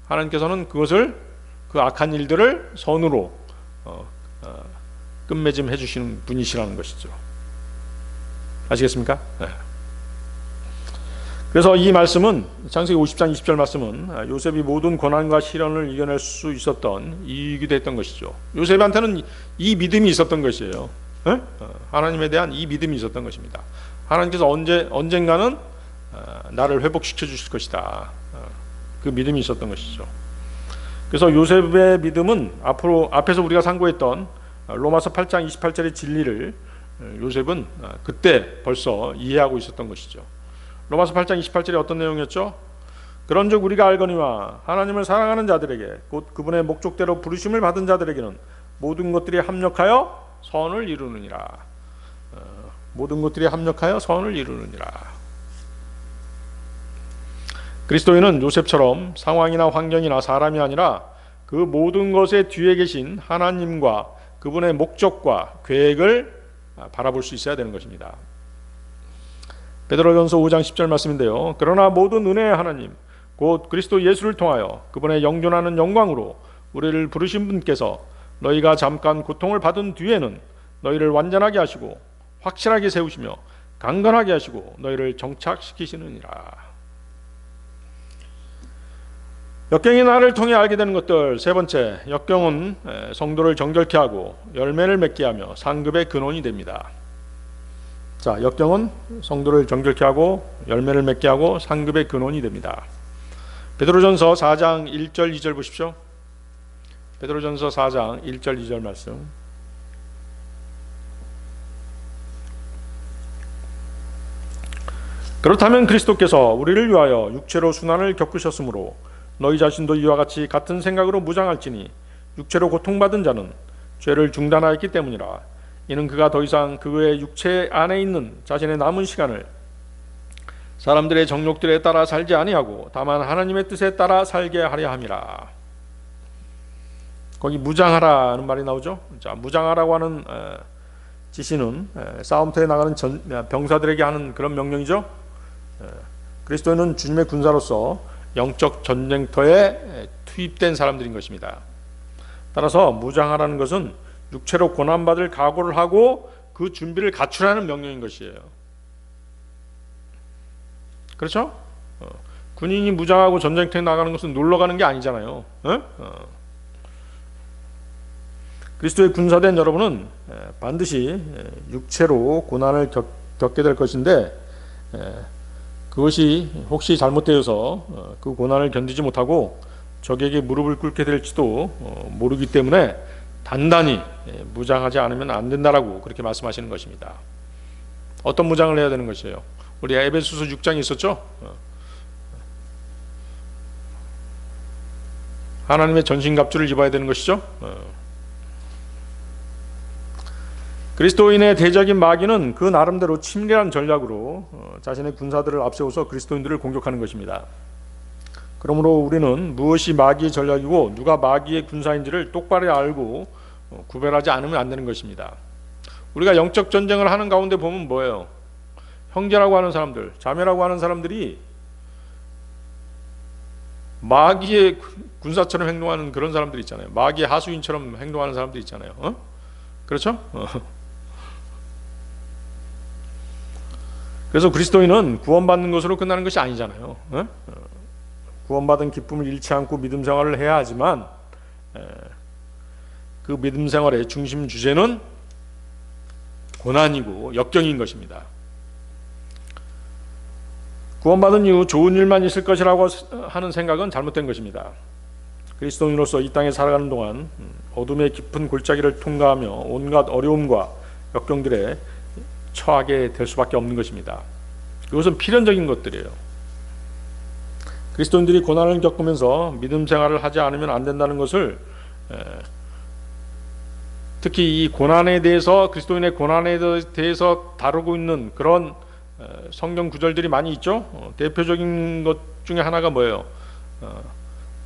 하나님께서는 그것을 그 악한 일들을 선으로 끝맺음 해주시는 분이시라는 것이죠. 아시겠습니까? 네. 그래서 이 말씀은 창세기 50장 20절 말씀은 요셉이 모든 고난과 시련을 이겨낼 수 있었던 이유가 됐던 것이죠. 요셉한테는 이 믿음이 있었던 것이에요. 네? 하나님에 대한 이 믿음이 있었던 것입니다. 하나님께서 언젠가는 나를 회복시켜 주실 것이다. 그 믿음이 있었던 것이죠. 그래서 요셉의 믿음은 앞에서 우리가 상고했던 로마서 8장 28절의 진리를 요셉은 그때 벌써 이해하고 있었던 것이죠. 로마서 8장 28절에 어떤 내용이었죠? 그런즉 우리가 알거니와 하나님을 사랑하는 자들에게 곧 그분의 목적대로 부르심을 받은 자들에게는 모든 것들이 합력하여 선을 이루느니라. 모든 것들이 합력하여 선을 이루느니라. 그리스도인은 요셉처럼 상황이나 환경이나 사람이 아니라 그 모든 것의 뒤에 계신 하나님과 그분의 목적과 계획을 바라볼 수 있어야 되는 것입니다. 베드로전서 5장 10절 말씀인데요. 그러나 모든 은혜의 하나님 곧 그리스도 예수를 통하여 그분의 영존하는 영광으로 우리를 부르신 분께서 너희가 잠깐 고통을 받은 뒤에는 너희를 완전하게 하시고 확실하게 세우시며 강건하게 하시고 너희를 정착시키시느니라. 역경이 나를 통해 알게 되는 것들. 세 번째, 역경은 성도를 정결케 하고 열매를 맺게 하며 상급의 근원이 됩니다. 자, 역경은 성도를 정결케 하고 열매를 맺게 하고 상급의 근원이 됩니다. 베드로전서 4장 1절 2절 보십시오. 베드로전서 4장 1절 2절 말씀. 그렇다면 그리스도께서 우리를 위하여 육체로 순환을 겪으셨으므로 너희 자신도 이와 같이 같은 생각으로 무장할지니 육체로 고통받은 자는 죄를 중단하였기 때문이라. 이는 그가 더 이상 그의 육체 안에 있는 자신의 남은 시간을 사람들의 정욕들에 따라 살지 아니하고 다만 하나님의 뜻에 따라 살게 하려 함이라. 거기 무장하라는 말이 나오죠. 자, 무장하라고 하는 지시는 싸움터에 나가는 병사들에게 하는 그런 명령이죠. 그리스도인은 주님의 군사로서 영적 전쟁터에 투입된 사람들인 것입니다. 따라서 무장하라는 것은 육체로 고난받을 각오를 하고 그 준비를 갖추라는 명령인 것이에요. 그렇죠? 군인이 무장하고 전쟁터에 나가는 것은 놀러 가는 게 아니잖아요. 그리스도의 군사된 여러분은 반드시 육체로 고난을 겪게 될 것인데 그것이 혹시 잘못되어서 그 고난을 견디지 못하고 적에게 무릎을 꿇게 될지도 모르기 때문에 단단히 무장하지 않으면 안 된다라고 그렇게 말씀하시는 것입니다. 어떤 무장을 해야 되는 것이에요? 우리 에베소서 6장이 있었죠? 하나님의 전신갑주를 입어야 되는 것이죠. 그리스도인의 대적인 마귀는 그 나름대로 치밀한 전략으로 자신의 군사들을 앞세워서 그리스도인들을 공격하는 것입니다. 그러므로 우리는 무엇이 마귀의 전략이고 누가 마귀의 군사인지를 똑바로 알고 구별하지 않으면 안 되는 것입니다. 우리가 영적 전쟁을 하는 가운데 보면 뭐예요? 형제라고 하는 사람들, 자매라고 하는 사람들이 마귀의 군사처럼 행동하는 그런 사람들이 있잖아요. 마귀의 하수인처럼 행동하는 사람들이 있잖아요. 그렇죠? 그래서 그리스도인은 구원받는 것으로 끝나는 것이 아니잖아요. 구원받은 기쁨을 잃지 않고 믿음 생활을 해야 하지만 그 믿음 생활의 중심 주제는 고난이고 역경인 것입니다. 구원받은 이후 좋은 일만 있을 것이라고 하는 생각은 잘못된 것입니다. 그리스도인으로서 이 땅에 살아가는 동안 어둠의 깊은 골짜기를 통과하며 온갖 어려움과 역경들에 처하게 될 수밖에 없는 것입니다. 그것은 필연적인 것들이에요. 그리스도인들이 고난을 겪으면서 믿음 생활을 하지 않으면 안 된다는 것을 특히 이 고난에 대해서 그리스도인의 고난에 대해서 다루고 있는 그런 성경 구절들이 많이 있죠. 대표적인 것 중에 하나가 뭐예요?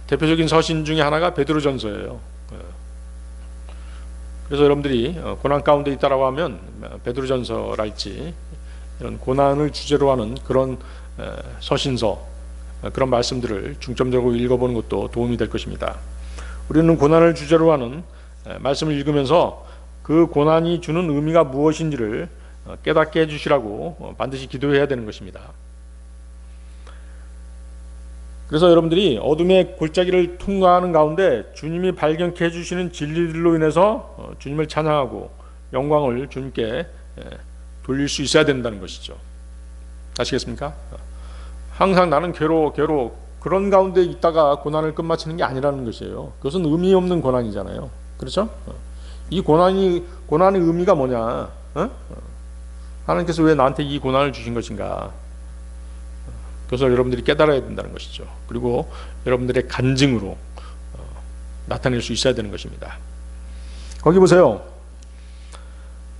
대표적인 서신 중에 하나가 베드로전서예요. 그래서 여러분들이 고난 가운데 있다라고 하면 베드로전서랄지 이런 고난을 주제로 하는 그런 서신서 그런 말씀들을 중점적으로 읽어보는 것도 도움이 될 것입니다. 우리는 고난을 주제로 하는 말씀을 읽으면서 그 고난이 주는 의미가 무엇인지를 깨닫게 해주시라고 반드시 기도해야 되는 것입니다. 그래서 여러분들이 어둠의 골짜기를 통과하는 가운데 주님이 발견케 해주시는 진리들로 인해서 주님을 찬양하고 영광을 주님께 돌릴 수 있어야 된다는 것이죠. 아시겠습니까? 항상 나는 괴로워 그런 가운데 있다가 고난을 끝마치는 게 아니라는 것이에요. 그것은 의미 없는 고난이잖아요. 그렇죠? 이 고난의 의미가 뭐냐? 하나님께서 왜 나한테 이 고난을 주신 것인가? 그것을 여러분들이 깨달아야 된다는 것이죠. 그리고 여러분들의 간증으로 나타낼 수 있어야 되는 것입니다. 거기 보세요.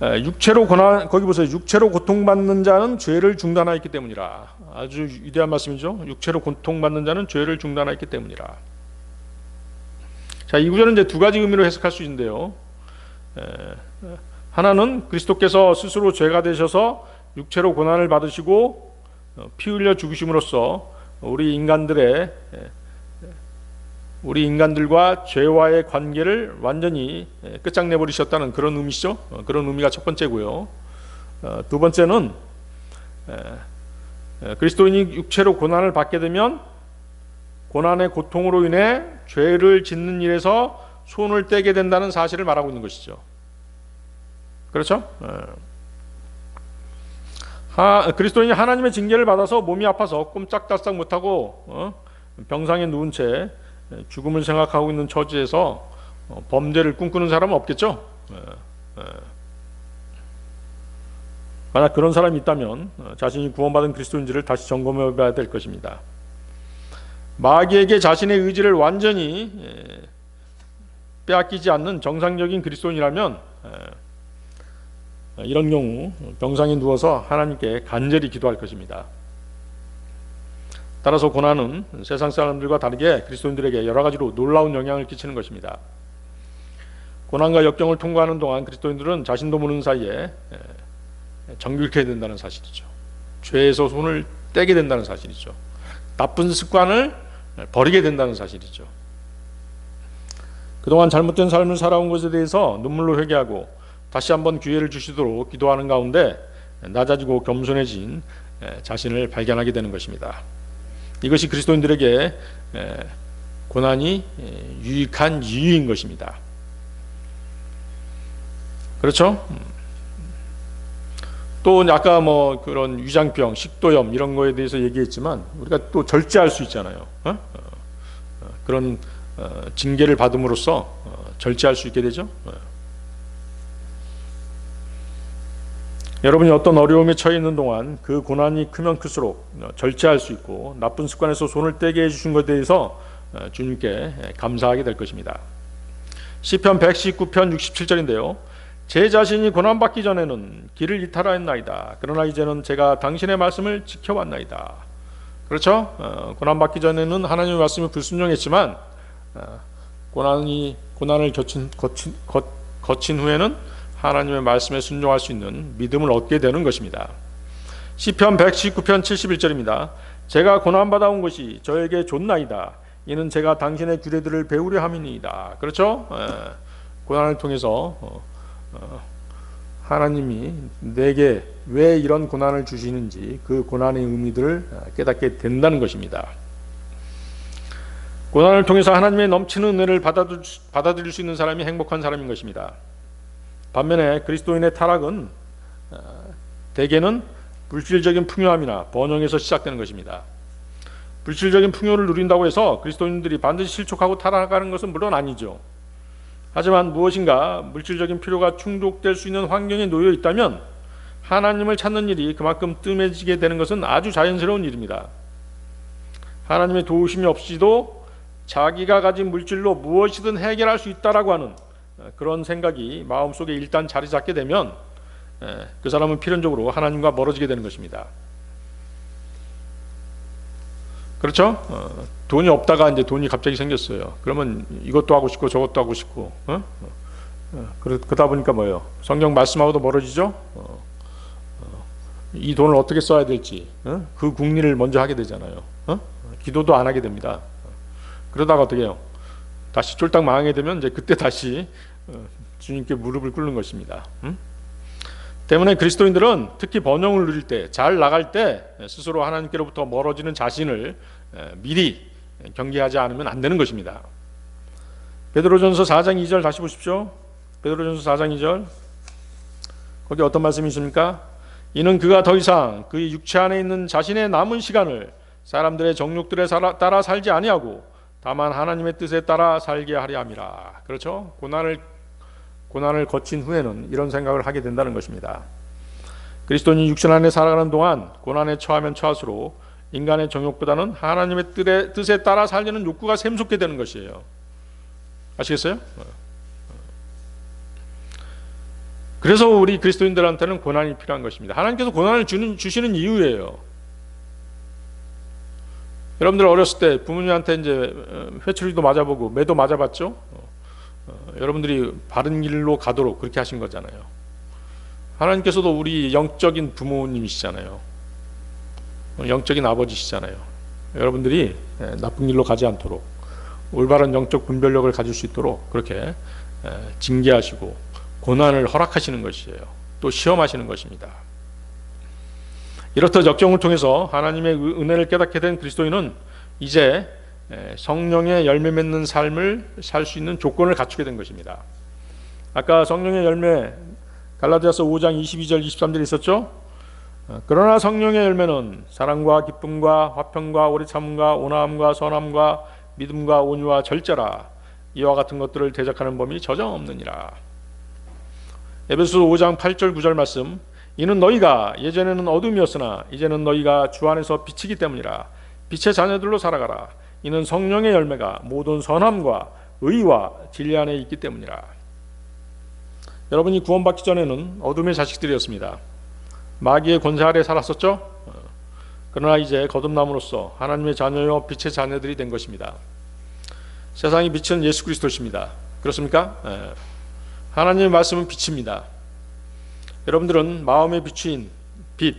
육체로 고통받는 자는 죄를 중단하였기 때문이라. 아주 위대한 말씀이죠. 육체로 고통받는 자는 죄를 중단하였기 때문이라. 자, 이 구절은 이제 두 가지 의미로 해석할 수 있는데요. 하나는 그리스도께서 스스로 죄가 되셔서 육체로 고난을 받으시고 피 흘려 죽으심으로써 우리 인간들과 죄와의 관계를 완전히 끝장내 버리셨다는 그런 의미죠. 그런 의미가 첫 번째고요. 두 번째는 그리스도인이 육체로 고난을 받게 되면 고난의 고통으로 인해 죄를 짓는 일에서 손을 떼게 된다는 사실을 말하고 있는 것이죠. 그렇죠? 그리스도인이 하나님의 징계를 받아서 몸이 아파서 꼼짝달싹 못하고 병상에 누운 채 죽음을 생각하고 있는 처지에서 범죄를 꿈꾸는 사람은 없겠죠. 만약 그런 사람이 있다면 자신이 구원받은 그리스도인지를 다시 점검해 봐야 될 것입니다. 마귀에게 자신의 의지를 완전히 빼앗기지 않는 정상적인 그리스도인이라면 이런 경우 병상에 누워서 하나님께 간절히 기도할 것입니다. 따라서 고난은 세상 사람들과 다르게 그리스도인들에게 여러 가지로 놀라운 영향을 끼치는 것입니다. 고난과 역경을 통과하는 동안 그리스도인들은 자신도 모르는 사이에 정결케 된다는 사실이죠. 죄에서 손을 떼게 된다는 사실이죠. 나쁜 습관을 버리게 된다는 사실이죠. 그동안 잘못된 삶을 살아온 것에 대해서 눈물로 회개하고 다시 한번 기회를 주시도록 기도하는 가운데 낮아지고 겸손해진 자신을 발견하게 되는 것입니다. 이것이 그리스도인들에게 고난이 유익한 이유인 것입니다. 그렇죠? 또 아까 그런 위장병, 식도염 이런 거에 대해서 얘기했지만 우리가 또 절제할 수 있잖아요. 그런 징계를 받음으로써 절제할 수 있게 되죠. 여러분이 어떤 어려움에 처해 있는 동안 그 고난이 크면 클수록 절제할 수 있고 나쁜 습관에서 손을 떼게 해주신 것에 대해서 주님께 감사하게 될 것입니다. 시편 119편 67절인데요. 제 자신이 고난받기 전에는 길을 이탈하였나이다. 그러나 이제는 제가 당신의 말씀을 지켜왔나이다. 그렇죠? 고난받기 전에는 하나님의 말씀이 불순종했지만 고난을 거친 후에는 하나님의 말씀에 순종할 수 있는 믿음을 얻게 되는 것입니다. 시편 119편 71절입니다. 제가 고난받아온 것이 저에게 좋나이다. 이는 제가 당신의 규례들을 배우려 함이니이다. 그렇죠? 고난을 통해서 하나님이 내게 왜 이런 고난을 주시는지 그 고난의 의미들을 깨닫게 된다는 것입니다. 고난을 통해서 하나님의 넘치는 은혜를 받아들일 수 있는 사람이 행복한 사람인 것입니다. 반면에 그리스도인의 타락은 대개는 물질적인 풍요함이나 번영에서 시작되는 것입니다. 물질적인 풍요를 누린다고 해서 그리스도인들이 반드시 실족하고 타락하는 것은 물론 아니죠. 하지만 무엇인가 물질적인 필요가 충족될 수 있는 환경에 놓여 있다면 하나님을 찾는 일이 그만큼 뜸해지게 되는 것은 아주 자연스러운 일입니다. 하나님의 도우심이 없이도 자기가 가진 물질로 무엇이든 해결할 수 있다라고 하는 그런 생각이 마음속에 일단 자리 잡게 되면 그 사람은 필연적으로 하나님과 멀어지게 되는 것입니다. 그렇죠? 돈이 없다가 이제 돈이 갑자기 생겼어요. 그러면 이것도 하고 싶고 저것도 하고 싶고 그러다 보니까 뭐예요? 성경 말씀하고도 멀어지죠? 이 돈을 어떻게 써야 될지 그 궁리를 먼저 하게 되잖아요. 기도도 안 하게 됩니다. 그러다가 어떻게 해요? 다시 쫄딱 망하게 되면 이제 그때 다시 주님께 무릎을 꿇는 것입니다. 때문에 그리스도인들은 특히 번영을 누릴 때, 잘 나갈 때 스스로 하나님께로부터 멀어지는 자신을 미리 경계하지 않으면 안 되는 것입니다. 베드로전서 4장 2절 다시 보십시오. 베드로전서 4장 2절. 거기 어떤 말씀이 있습니까? 이는 그가 더 이상 그의 육체 안에 있는 자신의 남은 시간을 사람들의 정욕들에 따라 살지 아니하고 다만 하나님의 뜻에 따라 살게 하려 함이라. 그렇죠? 고난을 거친 후에는 이런 생각을 하게 된다는 것입니다. 그리스도인이 육신 안에 살아가는 동안 고난에 처하면 처할수록 인간의 정욕보다는 하나님의 뜻에 따라 살려는 욕구가 샘솟게 되는 것이에요. 아시겠어요? 그래서 우리 그리스도인들한테는 고난이 필요한 것입니다. 하나님께서 고난을 주시는 이유예요. 여러분들 어렸을 때 부모님한테 이제 회초리도 맞아보고 매도 맞아봤죠? 여러분들이 바른 길로 가도록 그렇게 하신 거잖아요. 하나님께서도 우리 영적인 부모님이시잖아요. 영적인 아버지시잖아요. 여러분들이 나쁜 길로 가지 않도록 올바른 영적 분별력을 가질 수 있도록 그렇게 징계하시고 고난을 허락하시는 것이에요. 또 시험하시는 것입니다. 이렇듯 역경을 통해서 하나님의 은혜를 깨닫게 된 그리스도인은 이제 성령의 열매 맺는 삶을 살 수 있는 조건을 갖추게 된 것입니다. 아까 성령의 열매 갈라디아서 5장 22절 23절 있었죠? 그러나 성령의 열매는 사랑과 기쁨과 화평과 오래 참음과 온화함과 선함과 믿음과 온유와 절제라. 이와 같은 것들을 대적하는 범위 저정없느니라. 에베소서 5장 8절 9절 말씀. 이는 너희가 예전에는 어둠이었으나 이제는 너희가 주 안에서 빛이기 때문이라. 빛의 자녀들로 살아가라. 이는 성령의 열매가 모든 선함과 의와 진리 안에 있기 때문이라. 여러분이 구원받기 전에는 어둠의 자식들이었습니다. 마귀의 권세 아래 살았었죠? 그러나 이제 거듭남으로써 하나님의 자녀요 빛의 자녀들이 된 것입니다. 세상의 빛은 예수 그리스도십니다. 그렇습니까? 하나님의 말씀은 빛입니다. 여러분들은 마음의 빛인 빛,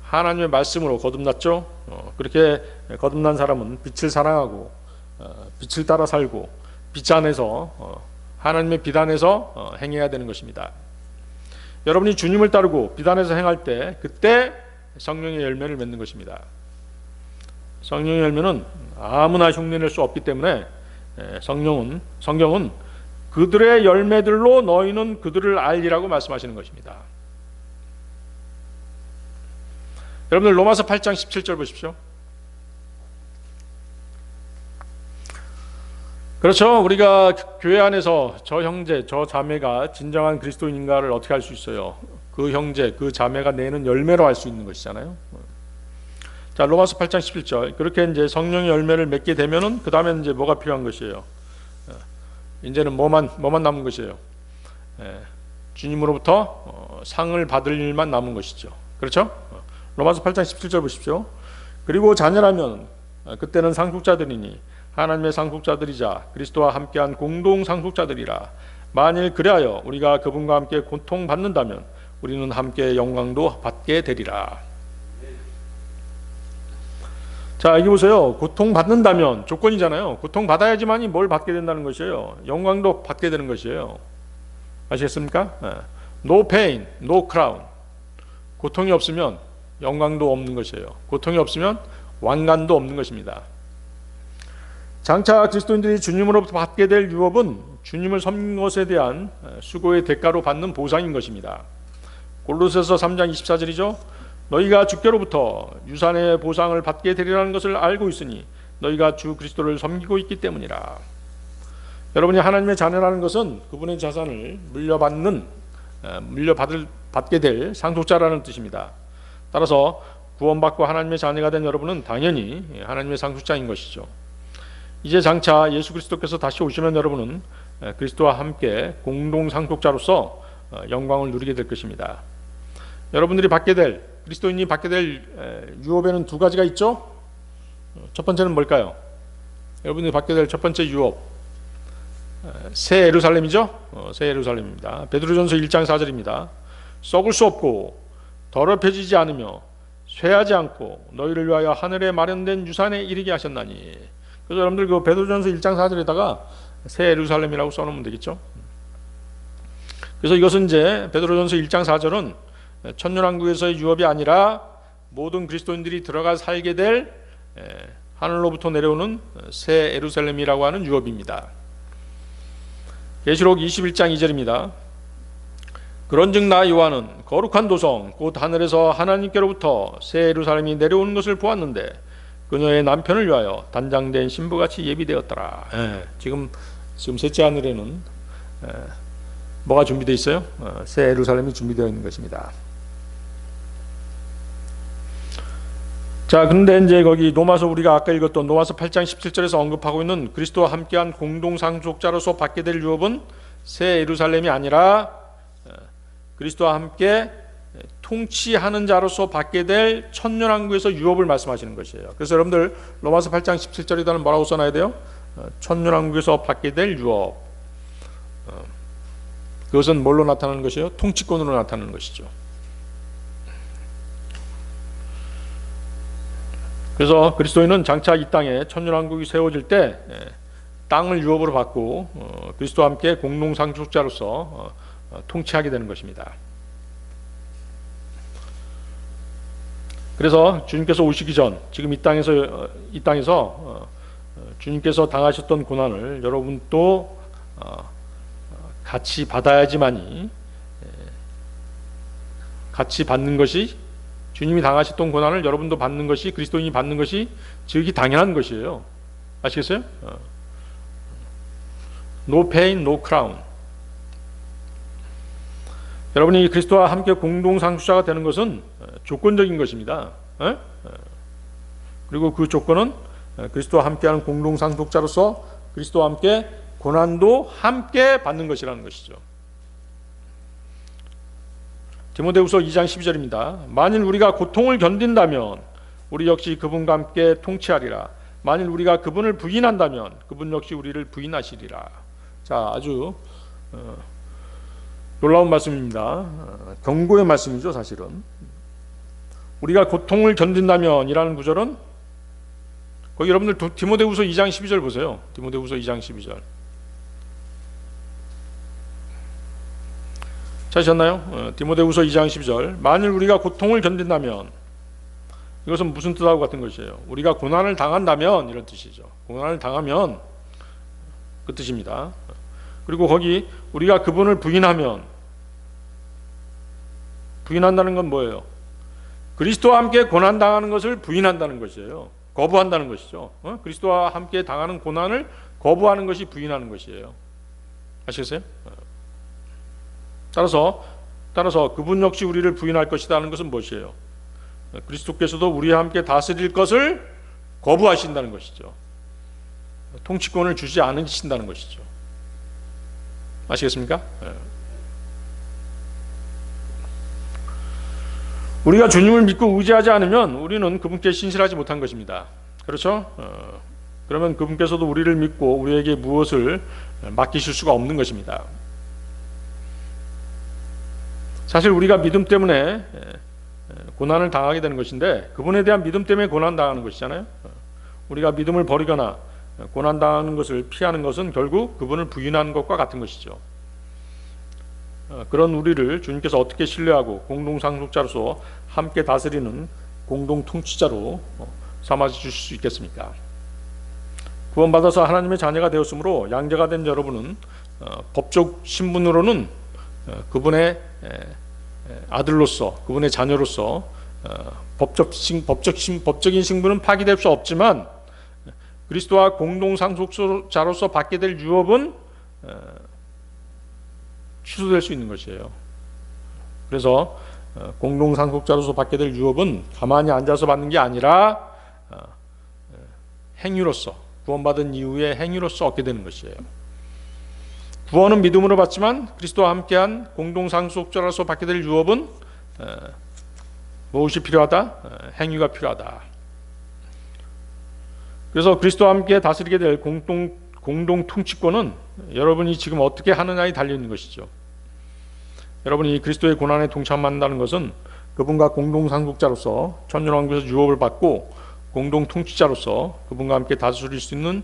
하나님의 말씀으로 거듭났죠? 그렇게 거듭난 사람은 빛을 사랑하고 빛을 따라 살고 빛 안에서 하나님의 빛 안에서 행해야 되는 것입니다. 여러분이 주님을 따르고 빛 안에서 행할 때 그때 성령의 열매를 맺는 것입니다. 성령의 열매는 아무나 흉내낼 수 없기 때문에 성경은 그들의 열매들로 너희는 그들을 알리라고 말씀하시는 것입니다. 여러분들 로마서 8장 17절 보십시오. 그렇죠. 우리가 교회 안에서 저 형제, 저 자매가 진정한 그리스도인인가를 어떻게 알 수 있어요? 그 형제, 그 자매가 내는 열매로 알 수 있는 것이잖아요. 자, 로마서 8장 11절. 그렇게 이제 성령의 열매를 맺게 되면은 그 다음에 이제 뭐가 필요한 것이에요? 이제는 뭐만 남은 것이에요? 주님으로부터 상을 받을 일만 남은 것이죠. 그렇죠? 로마서 8장 17절 보십시오. 그리고 자녀라면 그때는 상속자들이니 하나님의 상속자들이자 그리스도와 함께한 공동 상속자들이라. 만일 그리하여 우리가 그분과 함께 고통받는다면 우리는 함께 영광도 받게 되리라. 자, 여기 보세요. 고통받는다면 조건이잖아요. 고통받아야지만이 뭘 받게 된다는 것이에요. 영광도 받게 되는 것이에요. 아시겠습니까? No pain, no crown. 고통이 없으면 영광도 없는 것이에요. 고통이 없으면 왕관도 없는 것입니다. 장차 그리스도인들이 주님으로부터 받게 될 유업은 주님을 섬긴 것에 대한 수고의 대가로 받는 보상인 것입니다. 골로새서 3장 24절이죠. 너희가 주께로부터 유산의 보상을 받게 되리라는 것을 알고 있으니 너희가 주 그리스도를 섬기고 있기 때문이라. 여러분이 하나님의 자녀라는 것은 그분의 자산을 받게 될 상속자라는 뜻입니다. 따라서 구원받고 하나님의 자녀가 된 여러분은 당연히 하나님의 상속자인 것이죠. 이제 장차 예수 그리스도께서 다시 오시면 여러분은 그리스도와 함께 공동 상속자로서 영광을 누리게 될 것입니다. 여러분들이 그리스도인이 받게 될 유업에는 두 가지가 있죠. 첫 번째는 뭘까요? 여러분들이 받게 될 첫 번째 유업, 새 예루살렘이죠. 새 예루살렘입니다. 베드로전서 1장 4절입니다. 썩을 수 없고 더럽혀지지 않으며 쇠하지 않고 너희를 위하여 하늘에 마련된 유산에 이르게 하셨나니. 그래서 여러분들 그 베드로전서 1장 4절에다가 새 예루살렘이라고 써놓으면 되겠죠. 그래서 이것은 이제 베드로전서 1장 4절은 천년왕국에서의 유업이 아니라 모든 그리스도인들이 들어가 살게 될 하늘로부터 내려오는 새 예루살렘이라고 하는 유업입니다. 계시록 21장 2절입니다. 그런즉 나 요한은 거룩한 도성 곧 하늘에서 하나님께로부터 새 예루살렘이 내려오는 것을 보았는데 그녀의 남편을 위하여 단장된 신부같이 예비되었더라. 지금 셋째 하늘에는 뭐가 준비되어 있어요? 새 예루살렘이 준비되어 있는 것입니다. 자, 그런데 이제 거기 로마서 우리가 아까 읽었던 로마서 8장 17절에서 언급하고 있는 그리스도와 함께한 공동상속자로서 받게 될 유업은 새 예루살렘이 아니라 그리스도와 함께 통치하는 자로서 받게 될 천년왕국에서 유업을 말씀하시는 것이에요. 그래서 여러분들 로마서 8장 17절에다는 뭐라고 써놔야 돼요? 천년왕국에서 받게 될 유업. 그것은 뭘로 나타나는 것이에요? 통치권으로 나타나는 것이죠. 그래서 그리스도인은 장차 이 땅에 천년왕국이 세워질 때 땅을 유업으로 받고 그리스도와 함께 공동상속자로서 통치하게 되는 것입니다. 그래서 주님께서 오시기 전 지금 이 땅에서 주님께서 당하셨던 고난을 여러분도 같이 받아야지만이 같이 받는 것이 주님이 당하셨던 고난을 여러분도 받는 것이 그리스도인이 받는 것이 즉이 당연한 것이에요. 아시겠어요? No pain, no crown. 여러분이 그리스도와 함께 공동상속자가 되는 것은 조건적인 것입니다. 그리고 그 조건은 그리스도와 함께하는 공동상속자로서 그리스도와 함께 고난도 함께 받는 것이라는 것이죠. 디모데후서 2장 12절입니다. 만일 우리가 고통을 견딘다면 우리 역시 그분과 함께 통치하리라. 만일 우리가 그분을 부인한다면 그분 역시 우리를 부인하시리라. 자, 아주 놀라운 말씀입니다. 경고의 말씀이죠, 사실은. 우리가 고통을 견딘다면 이라는 구절은 거기 여러분들 디모데후서 2장 12절 보세요. 디모데후서 2장 12절. 찾으셨나요? 디모데후서 2장 12절. 만일 우리가 고통을 견딘다면 이것은 무슨 뜻하고 같은 것이에요? 우리가 고난을 당한다면 이런 뜻이죠. 고난을 당하면 그 뜻입니다. 그리고 거기 우리가 그분을 부인한다는 건 뭐예요? 그리스도와 함께 고난당하는 것을 부인한다는 것이에요. 거부한다는 것이죠. 그리스도와 함께 당하는 고난을 거부하는 것이 부인하는 것이에요. 아시겠어요? 따라서 그분 역시 우리를 부인할 것이다 하는 것은 무엇이에요? 그리스도께서도 우리와 함께 다스릴 것을 거부하신다는 것이죠. 통치권을 주지 않으신다는 것이죠. 아시겠습니까? 우리가 주님을 믿고 의지하지 않으면 우리는 그분께 신실하지 못한 것입니다. 그렇죠? 그러면 그분께서도 우리를 믿고 우리에게 무엇을 맡기실 수가 없는 것입니다. 사실 우리가 믿음 때문에 고난을 당하게 되는 것인데 그분에 대한 믿음 때문에 고난 당하는 것이잖아요. 우리가 믿음을 버리거나 고난 당하는 것을 피하는 것은 결국 그분을 부인하는 것과 같은 것이죠. 그런 우리를 주님께서 어떻게 신뢰하고 공동상속자로서 함께 다스리는 공동통치자로 삼아주실 수 있겠습니까? 구원받아서 하나님의 자녀가 되었으므로 양자가 된 여러분은 법적 신분으로는 그분의 아들로서 그분의 자녀로서 법적인 신분은 파기될 수 없지만 그리스도와 공동상속자로서 받게 될 유업은 취소될 수 있는 것이에요. 그래서 공동상속자로서 받게 될 유업은 가만히 앉아서 받는 게 아니라 행위로서 구원받은 이후의 행위로서 얻게 되는 것이에요. 구원은 믿음으로 받지만 그리스도와 함께한 공동상속자로서 받게 될 유업은 무엇이 필요하다? 행위가 필요하다. 그래서 그리스도와 함께 다스리게 될 공동 통치권은 여러분이 지금 어떻게 하느냐에 달려있는 것이죠. 여러분이 그리스도의 고난에 동참한다는 것은 그분과 공동상속자로서 천년왕국에서 유업을 받고 공동 통치자로서 그분과 함께 다스릴 수 있는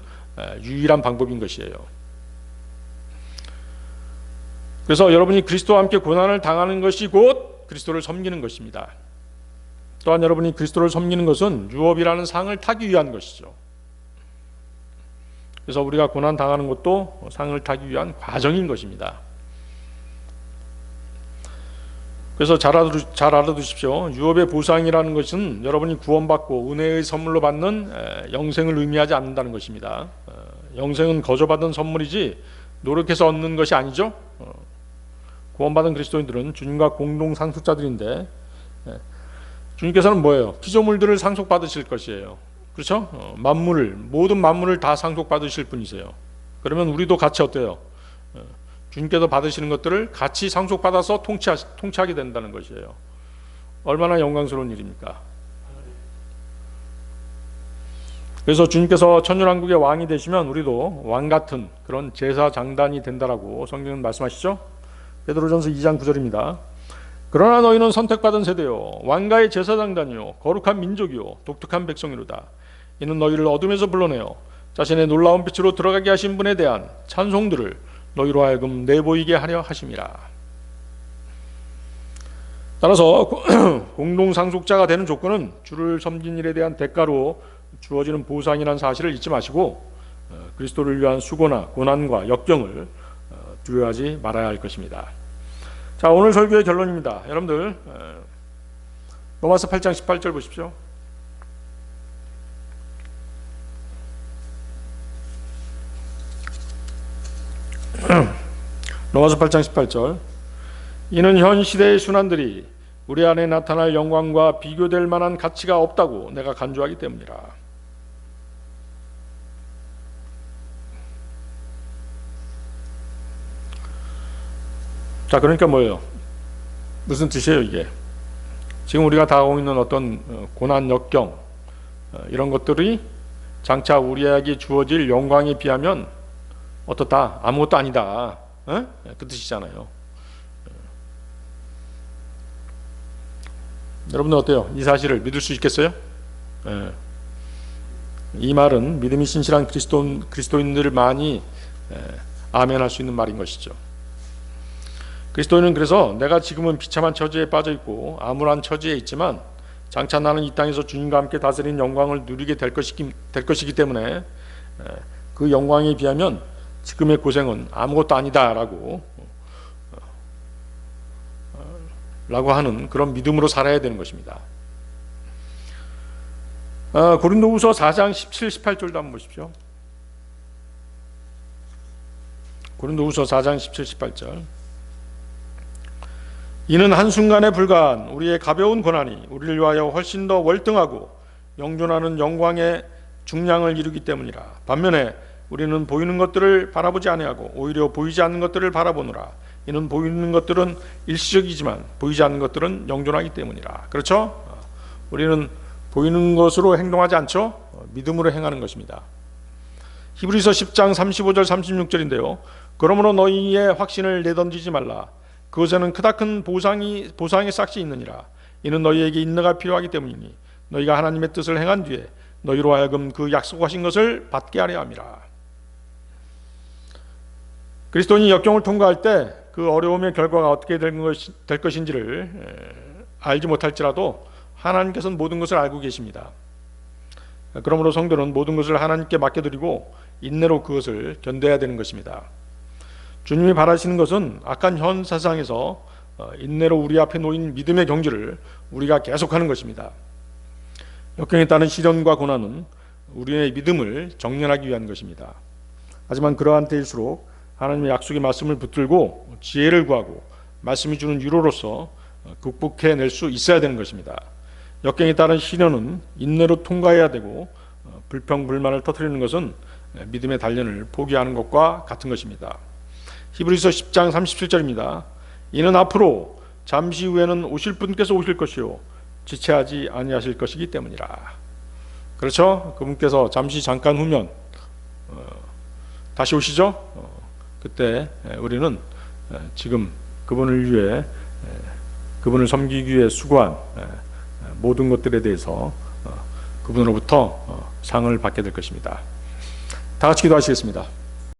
유일한 방법인 것이에요. 그래서 여러분이 그리스도와 함께 고난을 당하는 것이 곧 그리스도를 섬기는 것입니다. 또한 여러분이 그리스도를 섬기는 것은 유업이라는 상을 타기 위한 것이죠. 그래서 우리가 고난 당하는 것도 상을 타기 위한 과정인 것입니다. 그래서 잘 알아두십시오. 유업의 보상이라는 것은 여러분이 구원받고 은혜의 선물로 받는 영생을 의미하지 않는다는 것입니다. 영생은 거저 받은 선물이지 노력해서 얻는 것이 아니죠. 구원받은 그리스도인들은 주님과 공동 상속자들인데, 주님께서는 뭐예요? 피조물들을 상속받으실 것이에요. 그렇죠? 모든 만물을 다 상속받으실 분이세요. 그러면 우리도 같이 어때요? 주님께서 받으시는 것들을 같이 상속받아서 통치하게 된다는 것이에요. 얼마나 영광스러운 일입니까? 그래서 주님께서 천년왕국의 왕이 되시면 우리도 왕 같은 그런 제사장단이 된다라고 성경은 말씀하시죠. 베드로전서 2장 9절입니다. 그러나 너희는 선택받은 세대요 왕가의 제사장단이요 거룩한 민족이요 독특한 백성이로다. 이는 너희를 어둠에서 불러내어 자신의 놀라운 빛으로 들어가게 하신 분에 대한 찬송들을 너희로 하여금 내보이게 하려 하심이라. 따라서 공동상속자가 되는 조건은 주를 섬긴 일에 대한 대가로 주어지는 보상이라는 사실을 잊지 마시고 그리스도를 위한 수고나 고난과 역경을 두려워하지 말아야 할 것입니다. 자, 오늘 설교의 결론입니다. 여러분들 로마서 8장 18절 보십시오. 로마서 8장 18절. 이는 현 시대의 순환들이 우리 안에 나타날 영광과 비교될 만한 가치가 없다고 내가 간주하기 때문이라. 자, 그러니까 뭐예요? 무슨 뜻이에요 이게? 지금 우리가 당하고 있는 어떤 고난, 역경 이런 것들이 장차 우리에게 주어질 영광에 비하면 어떻다? 아무것도 아니다. 그 뜻이잖아요. 여러분들 어때요? 이 사실을 믿을 수 있겠어요? 이 말은 믿음이 신실한 그리스도인들을 많이 아멘할 수 있는 말인 것이죠. 그리스도인은 그래서 내가 지금은 비참한 처지에 빠져 있고 암울한 처지에 있지만 장차 나는 이 땅에서 주님과 함께 다스리는 영광을 누리게 될 것이기 때문에 그 영광에 비하면 지금의 고생은 아무것도 아니다라고 하는 그런 믿음으로 살아야 되는 것입니다. 고린도후서 4장 17, 18절도 한번 보십시오. 고린도후서 4장 17, 18절. 이는 한순간에 불과한 우리의 가벼운 고난이 우리를 위하여 훨씬 더 월등하고 영존하는 영광의 중량을 이루기 때문이라. 반면에 우리는 보이는 것들을 바라보지 아니하고 오히려 보이지 않는 것들을 바라보노라. 이는 보이는 것들은 일시적이지만 보이지 않는 것들은 영존하기 때문이라. 그렇죠? 우리는 보이는 것으로 행동하지 않죠? 믿음으로 행하는 것입니다. 히브리서 10장 35절 36절인데요. 그러므로 너희의 확신을 내던지지 말라. 그것에는 크다큰 보상의 싹이 있느니라. 이는 너희에게 인내가 필요하기 때문이니 너희가 하나님의 뜻을 행한 뒤에 너희로 하여금 그 약속하신 것을 받게 하려 함이라. 그리스도인이 역경을 통과할 때 그 어려움의 결과가 어떻게 될 것인지를 알지 못할지라도 하나님께서는 모든 것을 알고 계십니다. 그러므로 성도는 모든 것을 하나님께 맡겨드리고 인내로 그것을 견뎌야 되는 것입니다. 주님이 바라시는 것은 악한 현 세상에서 인내로 우리 앞에 놓인 믿음의 경주를 우리가 계속하는 것입니다. 역경에 따른 시련과 고난은 우리의 믿음을 정련하기 위한 것입니다. 하지만 그러한 때일수록 하나님의 약속의 말씀을 붙들고 지혜를 구하고 말씀이 주는 위로로서 극복해낼 수 있어야 되는 것입니다. 역경에 따른 시련은 인내로 통과해야 되고 불평불만을 터뜨리는 것은 믿음의 단련을 포기하는 것과 같은 것입니다. 히브리서 10장 37절입니다. 이는 앞으로 잠시 후에는 오실 분께서 오실 것이요 지체하지 아니하실 것이기 때문이라. 그렇죠? 그분께서 잠깐 후면 다시 오시죠? 그때 우리는 지금 그분을 위해 그분을 섬기기 위해 수고한 모든 것들에 대해서 그분으로부터 상을 받게 될 것입니다. 다 같이 기도하시겠습니다.